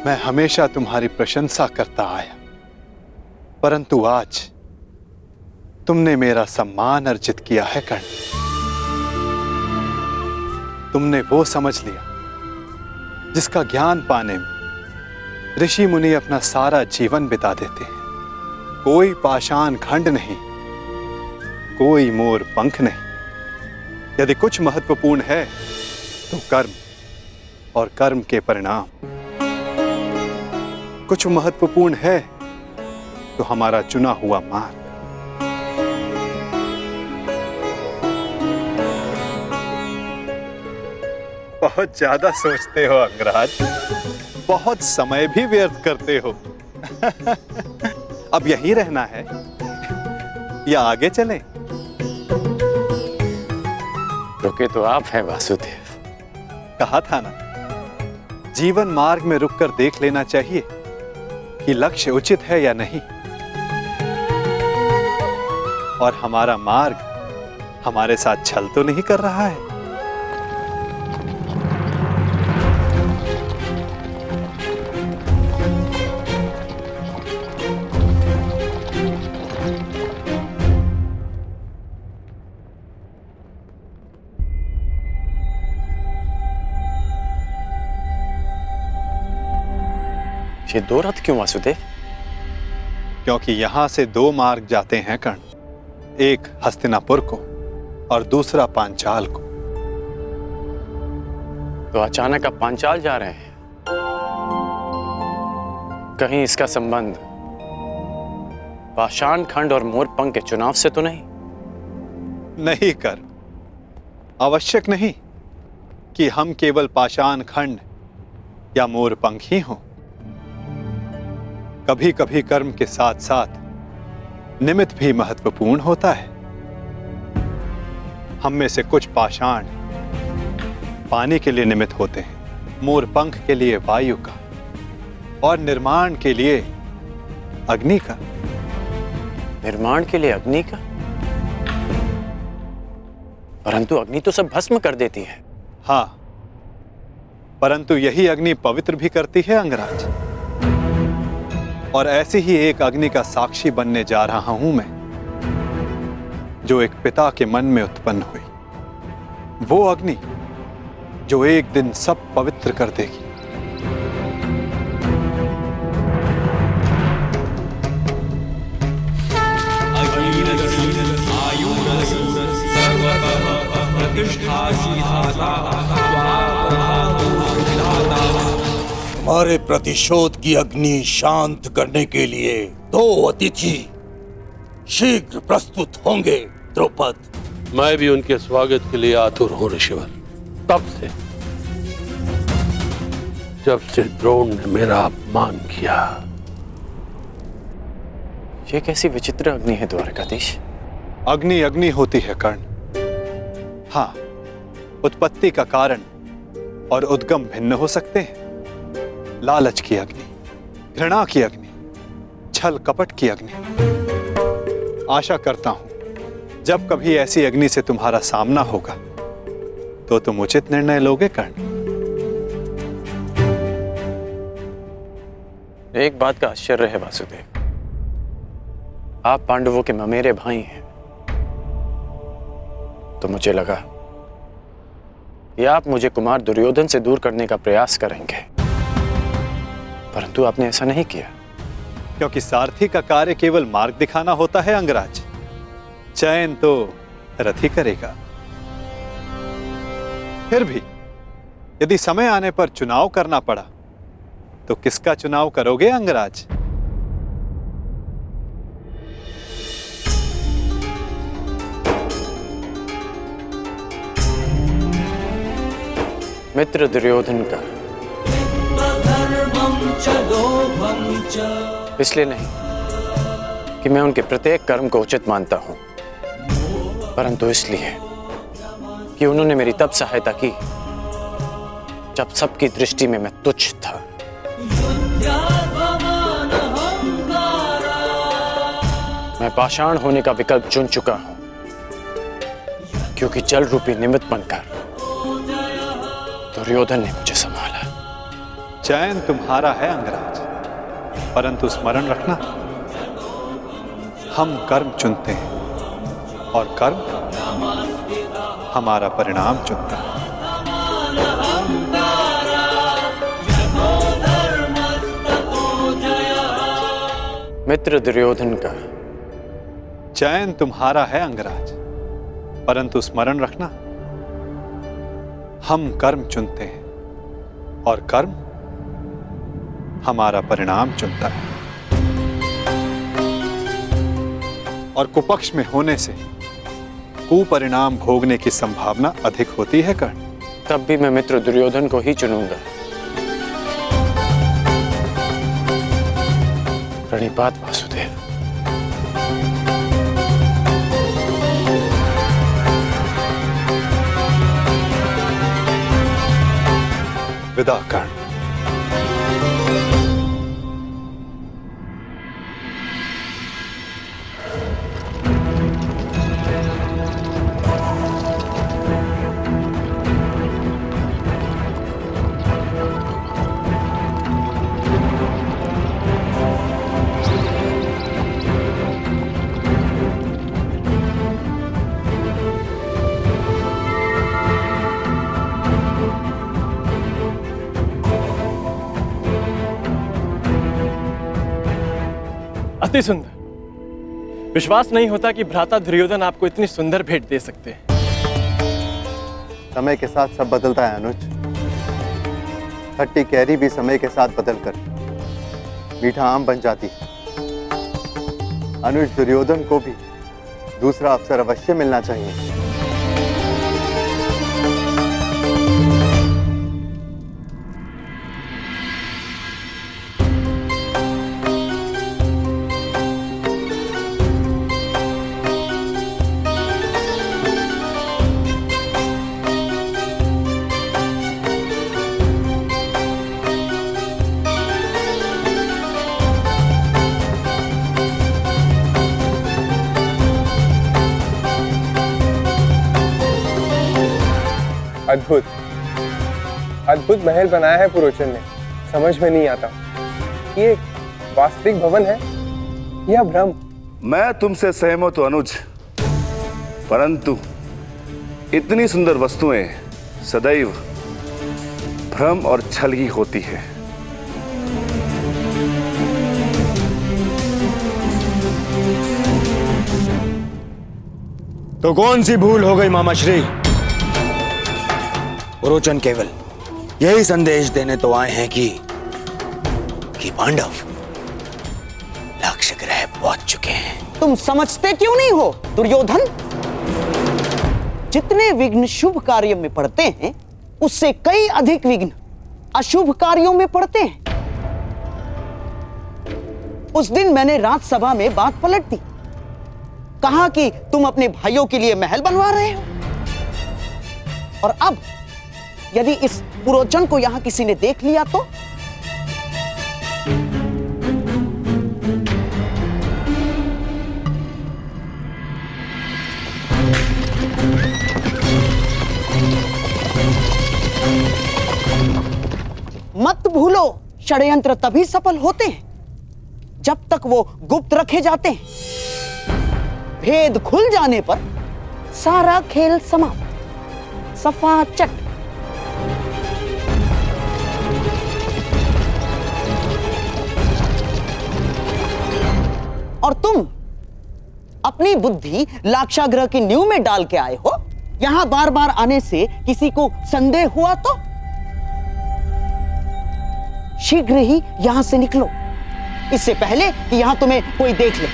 मैं हमेशा तुम्हारी प्रशंसा करता आया, परंतु आज तुमने मेरा सम्मान अर्जित किया है कर्ण। तुमने वो समझ लिया जिसका ज्ञान पाने में ऋषि मुनि अपना सारा जीवन बिता देते हैं। कोई पाषाण खंड नहीं, कोई मोर पंख नहीं। यदि कुछ महत्वपूर्ण है तो कर्म और कर्म के परिणाम। कुछ महत्वपूर्ण है तो हमारा चुना हुआ मार्ग। बहुत ज्यादा सोचते हो अंगराज, बहुत समय भी व्यर्थ करते हो। अब यहीं रहना है या आगे चलें? रुके तो आप हैं वासुदेव। कहा था ना, जीवन मार्ग में रुककर देख लेना चाहिए कि लक्ष्य उचित है या नहीं। और हमारा मार्ग हमारे साथ छल तो नहीं कर रहा है। ये दो रथ क्यों वासुदेव? क्योंकि यहां से दो मार्ग जाते हैं कर्ण, एक हस्तिनापुर को और दूसरा पांचाल को। तो अचानक आप पांचाल जा रहे हैं? कहीं इसका संबंध पाषाण खंड और मोरपंख के चुनाव से तो नहीं? नहीं कर, आवश्यक नहीं कि हम केवल पाषाण खंड या मोरपंख ही हों। कभी कभी कर्म के साथ साथ निमित्त भी महत्वपूर्ण होता है। हम में से कुछ पाषाण पानी के लिए निमित्त होते हैं, मोरपंख के लिए वायु का, और निर्माण के लिए अग्नि का। निर्माण के लिए अग्नि का? परंतु अग्नि तो सब भस्म कर देती है। हाँ, परंतु यही अग्नि पवित्र भी करती है अंगराज। और ऐसी ही एक अग्नि का साक्षी बनने जा रहा हूं मैं, जो एक पिता के मन में उत्पन्न हुई। वो अग्नि जो एक दिन सब पवित्र कर देगी। हमारे प्रतिशोध की अग्नि शांत करने के लिए दो अतिथि शीघ्र प्रस्तुत होंगे द्रौपद। मैं भी उनके स्वागत के लिए आतुर हूं ऋषिवर। तब से जब से द्रोण ने मेरा अपमान किया। ये कैसी विचित्र अग्नि है द्वारकाधीश? अग्नि अग्नि होती है कर्ण। हाँ, उत्पत्ति का कारण और उद्गम भिन्न हो सकते हैं। लालच की अग्नि, घृणा की अग्नि, छल कपट की अग्नि। आशा करता हूं जब कभी ऐसी अग्नि से तुम्हारा सामना होगा तो तुम उचित निर्णय लोगे कर्ण। एक बात का आश्चर्य है वासुदेव, आप पांडवों के ममेरे भाई हैं, तो मुझे लगा कि आप मुझे कुमार दुर्योधन से दूर करने का प्रयास करेंगे, परंतु आपने ऐसा नहीं किया। क्योंकि सारथी का कार्य केवल मार्ग दिखाना होता है अंगराज, चयन तो रथ ही करेगा। फिर भी यदि समय आने पर चुनाव करना पड़ा तो किसका चुनाव करोगे अंगराज? मित्र दुर्योधन का। इसलिए नहीं कि मैं उनके प्रत्येक कर्म को उचित मानता हूं, परंतु इसलिए कि उन्होंने मेरी तब सहायता की जब सबकी दृष्टि में मैं तुच्छ था। मैं पाषाण होने का विकल्प चुन चुका हूं, क्योंकि जल रूपी निमित्त बनकर दुर्योधन ने मुझे संभाला। चयन तुम्हारा है अंगराज, परंतु स्मरण रखना, हम कर्म चुनते हैं और कर्म हमारा परिणाम चुनता है। मित्र दुर्योधन का। चयन तुम्हारा है अंगराज, परंतु स्मरण रखना, हम कर्म चुनते हैं और कर्म हमारा परिणाम चुनता है। और कुपक्ष में होने से कुपरिणाम भोगने की संभावना अधिक होती है कर्ण। तब भी मैं मित्र दुर्योधन को ही चुनूंगा। प्रणिपात वासुदेव। विदा कर्ण। अति सुंदर। विश्वास नहीं होता कि भ्राता दुर्योधन आपको इतनी सुंदर भेंट दे सकते हैं। समय के साथ सब बदलता है अनुज। खट्टी कैरी भी समय के साथ बदलकर मीठा आम बन जाती है। अनुज, दुर्योधन को भी दूसरा अवसर अवश्य मिलना चाहिए। अद्भुत अद्भुत महल बनाया है पुरोचन ने। समझ में नहीं आता ये वास्तविक भवन है या भ्रम। मैं तुमसे सहमत हूं अनुज, परंतु इतनी सुंदर वस्तुएं सदैव भ्रम और छल ही होती है। तो कौन सी भूल हो गई मामाश्री? पुरोचन केवल यही संदेश देने तो आए हैं कि पांडव लक्ष्य ग्रह पहुंच चुके हैं। तुम समझते क्यों नहीं हो दुर्योधन? जितने विघ्न शुभ कार्य में पड़ते हैं उससे कई अधिक विघ्न अशुभ कार्यों में पड़ते हैं। उस दिन मैंने राजसभा में बात पलट दी, कहा कि तुम अपने भाइयों के लिए महल बनवा रहे हो, और अब यदि इस पुरोचन को यहां किसी ने देख लिया तो? मत भूलो, षड्यंत्र तभी सफल होते हैं जब तक वो गुप्त रखे जाते हैं। भेद खुल जाने पर सारा खेल समाप्त, सफा चट। और तुम अपनी बुद्धि लाक्षागृह की नींव में डाल के आए हो। यहां बार बार आने से किसी को संदेह हुआ तो? शीघ्र ही यहां से निकलो, इससे पहले कि यहां तुम्हें कोई देख ले।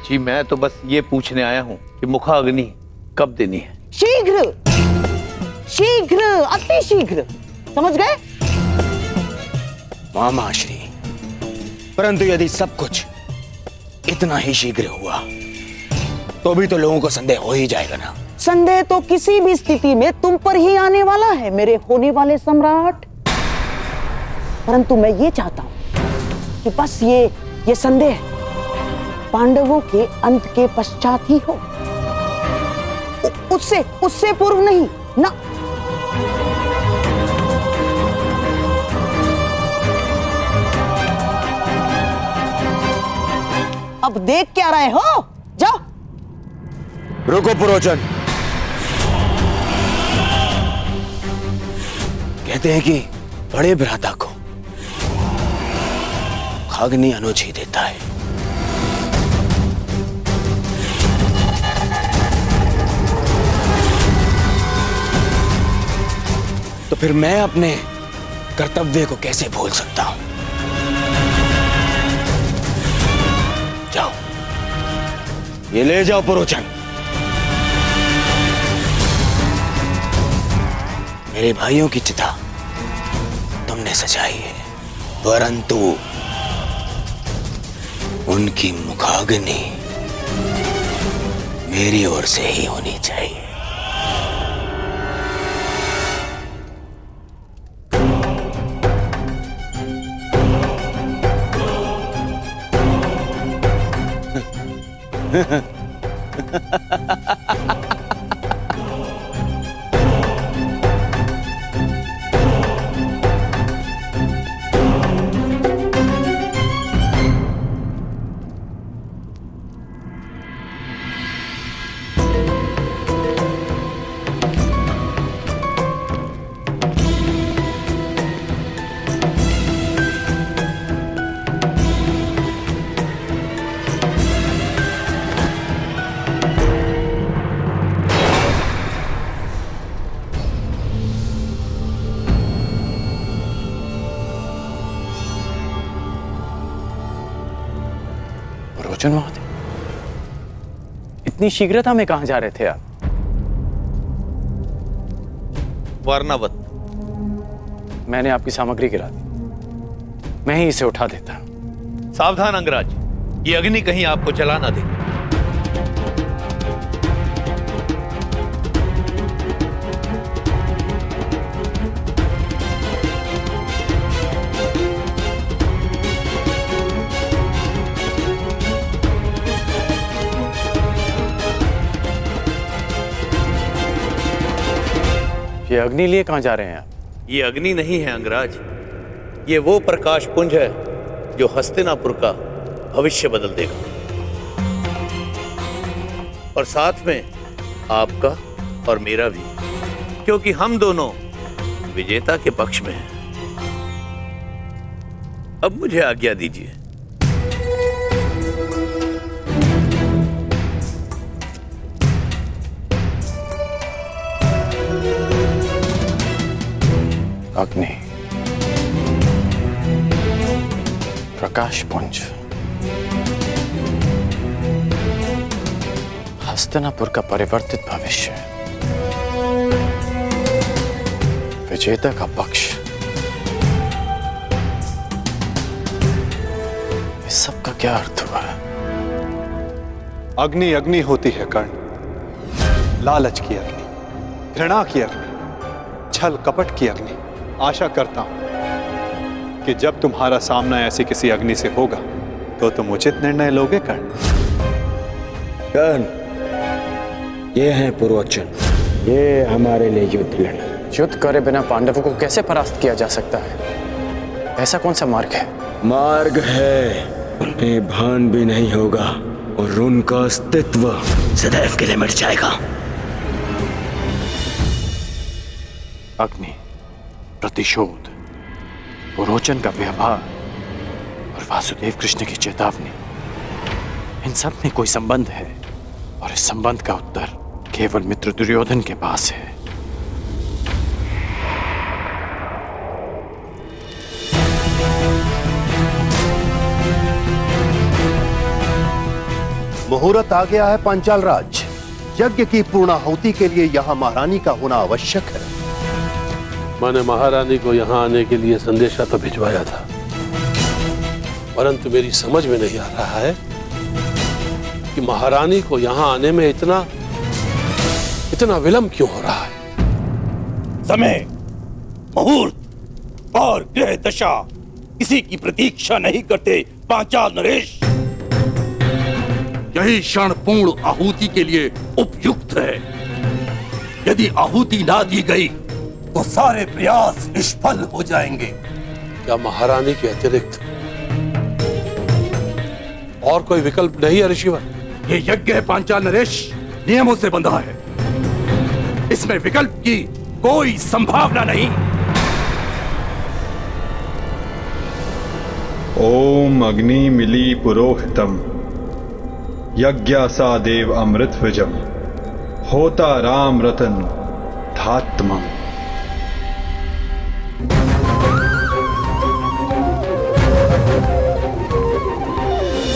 जी मैं तो बस ये पूछने आया हूं कि मुखाग्नि कब देनी है? शीघ्र, शीघ्र, अति शीघ्र, समझ गए? मामा श्री, परंतु यदि सब कुछ इतना ही शीघ्र हुआ तो भी तो लोगों को संदेह हो ही जाएगा ना। संदेह तो किसी भी स्थिति में तुम पर ही आने वाला है मेरे होने वाले सम्राट। परंतु मैं ये चाहता हूं कि बस ये संदेह पांडवों के अंत के पश्चात ही हो, उससे पूर्व नहीं ना। अब देख क्या रहे हो, जाओ। रुको पुरोचन, कहते हैं कि बड़े भ्राता को मुखाग्नि अनुज ही देता है। तो फिर मैं अपने कर्तव्य को कैसे भूल सकता हूं? जाओ, ये ले जाओ पुरोचन। मेरे भाइयों की चिता तुमने सजाई है, परंतु उनकी मुखाग्नि मेरी ओर से ही होनी चाहिए। महोदय, इतनी शीघ्रता में कहां जा रहे थे आप? वर्णावत। मैंने आपकी सामग्री गिरा दी, मैं ही इसे उठा देता। सावधान अंगराज, ये अग्नि कहीं आपको जला ना दे। ये अग्नि लिए कहां जा रहे हैं आप? ये अग्नि नहीं है अंगराज, ये वो प्रकाश पुंज है जो हस्तिनापुर का भविष्य बदल देगा, और साथ में आपका और मेरा भी, क्योंकि हम दोनों विजेता के पक्ष में हैं। अब मुझे आज्ञा दीजिए। अग्नि, प्रकाश पुंज, हस्तिनापुर का परिवर्तित भविष्य, विजेता का पक्ष, इस सब का क्या अर्थ हुआ? अग्नि अग्नि होती है कर्ण, लालच की अग्नि, घृणा की अग्नि, छल कपट की अग्नि। आशा करता हूं कि जब तुम्हारा सामना ऐसी किसी अग्नि से होगा तो तुम उचित निर्णय लोगे कर्ण। कर्ण, ये है पुरोचन, ये हमारे लिए युद्ध लड़े। युद्ध करे बिना पांडवों को कैसे परास्त किया जा सकता है? ऐसा कौन सा मार्ग है? मार्ग है, उन्हें भान भी नहीं होगा और उनका अस्तित्व सदैव के लिए मिट जाएगा। अग्नि, प्रतिशोध, पुरोचन का व्यवहार और और वासुदेव कृष्ण की चेतावनी, इन सब में कोई संबंध है, और इस संबंध का उत्तर केवल मित्र दुर्योधन के पास है। मुहूर्त आ गया है पांचाल राज। यज्ञ की पूर्णाहुति के लिए यहाँ महारानी का होना आवश्यक है। मैंने महारानी को यहाँ आने के लिए संदेशा तो भिजवाया था, परंतु मेरी समझ में नहीं आ रहा है कि महारानी को यहाँ आने में इतना विलंब क्यों हो रहा है। समय, मुहूर्त और ग्रह दशा किसी की प्रतीक्षा नहीं करते पांचाल नरेश। यही क्षण पूर्ण आहुति के लिए उपयुक्त है। यदि आहुति ना दी गई तो सारे प्रयास निष्फल हो जाएंगे। क्या महारानी के अतिरिक्त और कोई विकल्प नहीं है ऋषिवर? ये यज्ञ है पांचाल नरेश, नियमों से बंधा है। इसमें विकल्प की कोई संभावना नहीं। ओम अग्नि मिली पुरोहितम यज्ञासा देव अमृत विजम होता राम रतन धात्मम।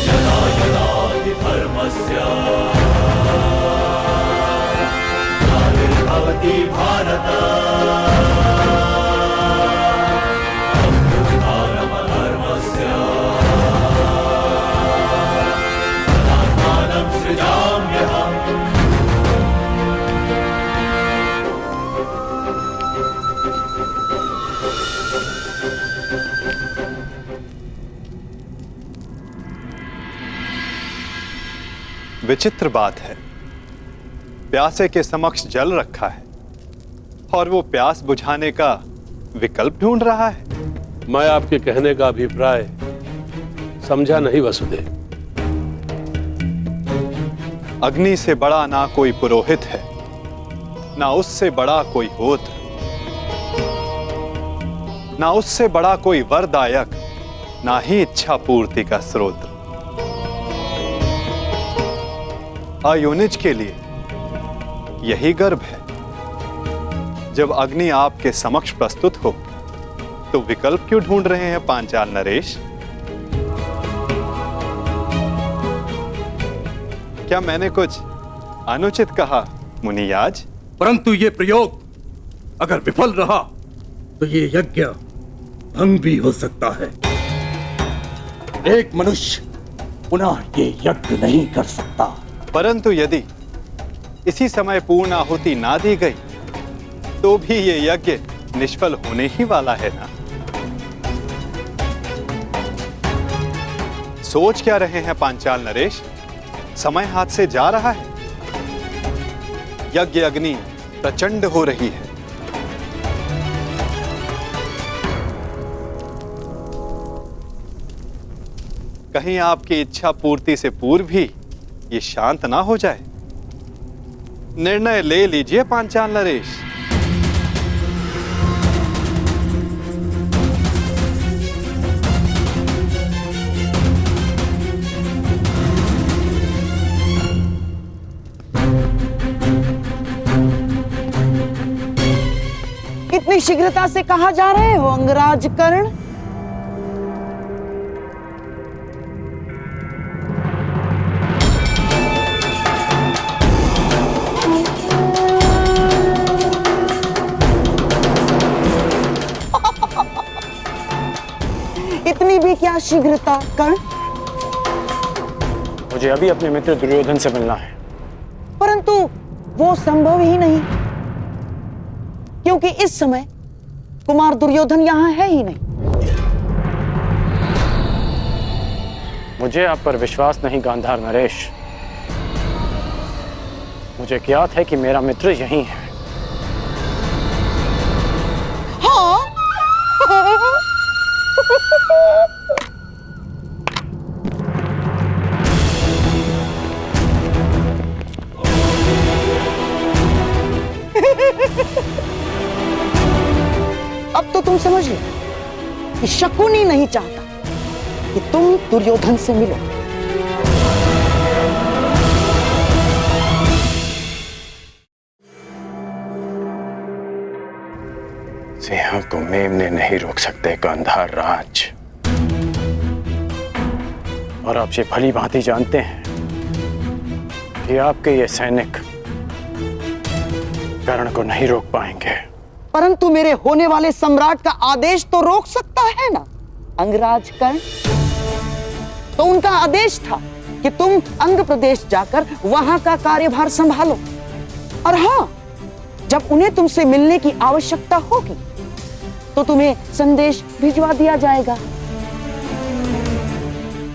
यदा यदा हि धर्मस्य ग्लानिर्भवति भारत अभ्युत्थानमधर्मस्य तदात्मानं सृजाम्यहम्। विचित्र बात है, प्यासे के समक्ष जल रखा है और वो प्यास बुझाने का विकल्प ढूंढ रहा है। मैं आपके कहने का अभिप्राय समझा नहीं वसुदेव। अग्नि से बड़ा ना कोई पुरोहित है, ना उससे बड़ा कोई होत्र, ना उससे बड़ा कोई वरदायक, ना ही इच्छा पूर्ति का स्रोत। अयोनिज के लिए यही गर्भ है। जब अग्नि आपके समक्ष प्रस्तुत हो तो विकल्प क्यों ढूंढ रहे हैं पांचाल नरेश? क्या मैंने कुछ अनुचित कहा मुनियाज? परंतु ये प्रयोग अगर विफल रहा तो ये यज्ञ भंग भी हो सकता है। एक मनुष्य पुनः ये यज्ञ नहीं कर सकता। परंतु यदि इसी समय पूर्ण आहुति ना दी गई तो भी ये यज्ञ निष्फल होने ही वाला है ना। सोच क्या रहे हैं पांचाल नरेश? समय हाथ से जा रहा है। यज्ञ अग्नि प्रचंड हो रही है। कहीं आपकी इच्छा पूर्ति से पूर्व ही ये शांत ना हो जाए। निर्णय ले लीजिए पांचाल नरेश। इतनी शीघ्रता से कहाँ जा रहे हो अंगराज कर्ण? इतनी भी क्या शीघ्रता कर्ण? मुझे अभी अपने मित्र दुर्योधन से मिलना है। परंतु वो संभव ही नहीं, क्योंकि इस समय कुमार दुर्योधन यहां है ही नहीं। मुझे आप पर विश्वास नहीं गांधार नरेश। मुझे ज्ञात है कि मेरा मित्र यहीं है। हाँ? अब तो तुम समझ लो कि शकुनी नहीं चाहता कि कि तुम दुर्योधन से मिलो। सिंह को मेमने नहीं रोक सकते गांधार राज। और आप ये भली भांति जानते हैं कि आपके ये सैनिक कर्ण को नहीं रोक पाएंगे। परंतु मेरे होने वाले सम्राट का आदेश तो रोक सकता है ना अंगराज कर्ण। तो उनका आदेश था कि तुम अंग प्रदेश जाकर वहां का कार्यभार संभालो। और हां, जब उन्हें तुमसे मिलने की आवश्यकता होगी तो तुम्हें संदेश भिजवा दिया जाएगा।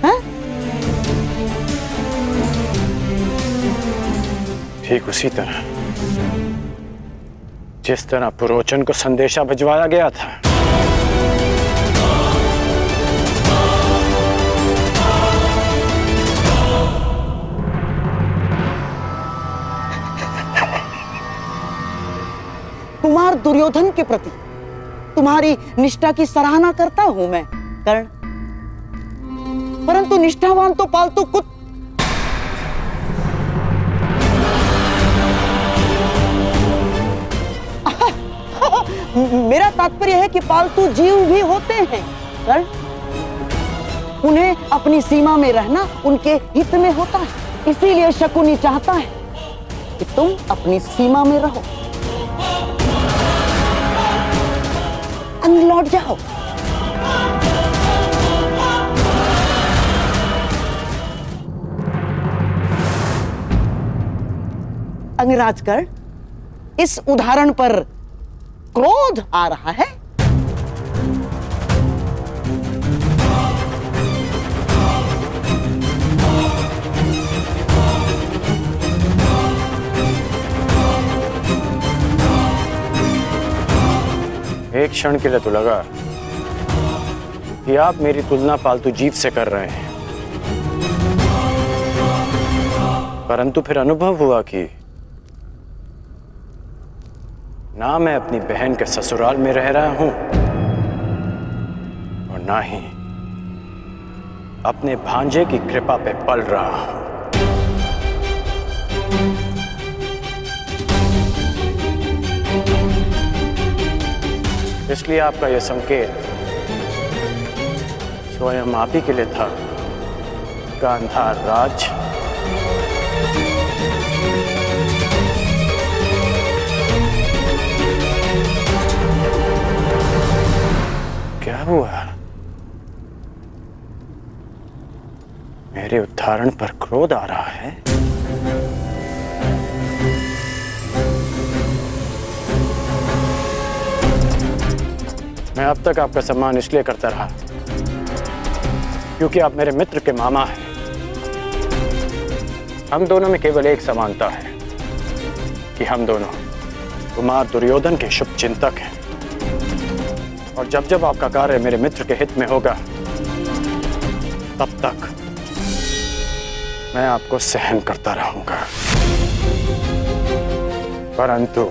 हैं? ठीक उसी तरह जिस तरह पुरोचन को संदेशा भिजवाया गया था। कुमार दुर्योधन के प्रति तुम्हारी निष्ठा की सराहना करता हूं मैं कर्ण, परंतु निष्ठावान तो पालतू कुत्ते। मेरा तात्पर्य है कि पालतू जीव भी होते हैं कर्ण। उन्हें अपनी सीमा में रहना उनके हित में होता है। इसीलिए शकुनी चाहता है कि तुम अपनी सीमा में रहो। अंग लौट जाओ। अंगराज कर्ण, इस उदाहरण पर क्रोध आ रहा है। एक क्षण के लिए तो लगा कि आप मेरी तुलना पालतू जीव से कर रहे हैं, परंतु फिर अनुभव हुआ कि ना मैं अपनी बहन के ससुराल में रह रहा हूं और ना ही अपने भांजे की कृपा पे पल रहा हूं। इसलिए आपका यह संकेत स्वयं आप ही के लिए था गांधार राज। क्या हुआ? मेरे उदाहरण पर क्रोध आ रहा है? मैं अब तक आपका सम्मान इसलिए करता रहा क्योंकि आप मेरे मित्र के मामा हैं। हम दोनों में केवल एक समानता है कि हम दोनों कुमार दुर्योधन के शुभ चिंतक हैं। और जब जब आपका कार्य मेरे मित्र के हित में होगा तब तक मैं आपको सहन करता रहूंगा। परंतु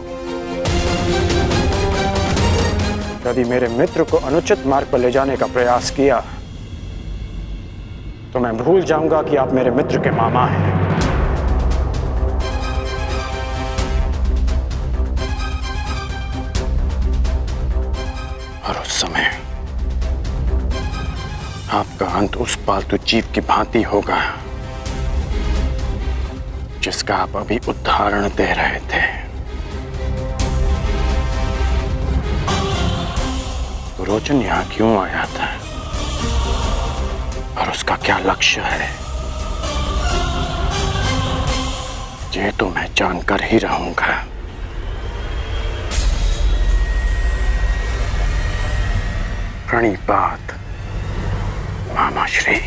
यदि मेरे मित्र को अनुचित मार्ग पर ले जाने का प्रयास किया तो मैं भूल जाऊंगा कि आप मेरे मित्र के मामा हैं। और उस समय आपका अंत उस पालतू जीव की भांति होगा जिसका आप अभी उदाहरण दे रहे थे। पुरोचन यहां क्यों आया था और उसका क्या लक्ष्य है, ये तो मैं जानकर ही रहूंगा। प्रणिपात मामाश्री।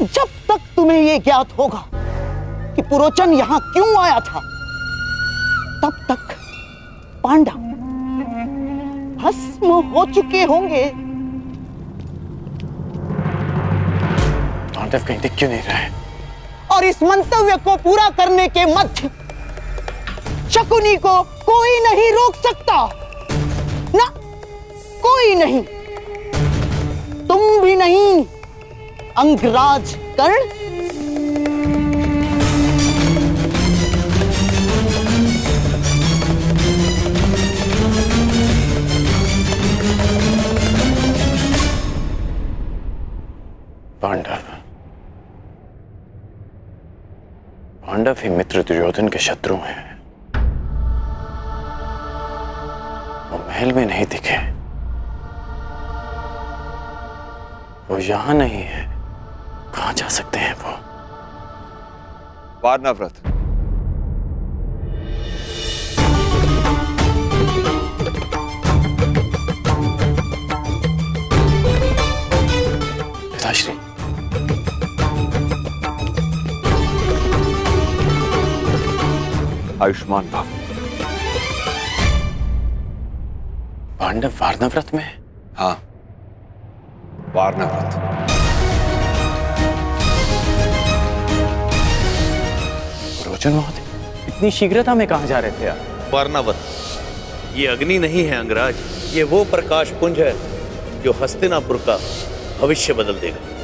जब तक तुम्हें यह ज्ञात होगा कि पुरोचन यहां क्यों आया था तब तक पांडव भस्म हो चुके होंगे। पांडव कहीं दिख क्यों नहीं रहे? और इस मंतव्य को पूरा करने के मध्य शकुनी को कोई नहीं रोक सकता, ना कोई नहीं, तुम भी नहीं अंगराज कर्ण। पांडव ही मित्र दुर्योधन के शत्रु हैं। वो महल में नहीं दिखे, वो यहां नहीं है, कहां जा सकते हैं वो? वारनाव्रत। पिताश्री, आयुष्मान भव। पांडव वारनाव्रत में? हाँ, वारनाव्रत। रोचन महोदय, इतनी शीघ्रता में कहां जा रहे थे आप? वारनावत, ये अग्नि नहीं है अंगराज, ये वो प्रकाश पुंज है जो हस्तिनापुर का भविष्य बदल देगा।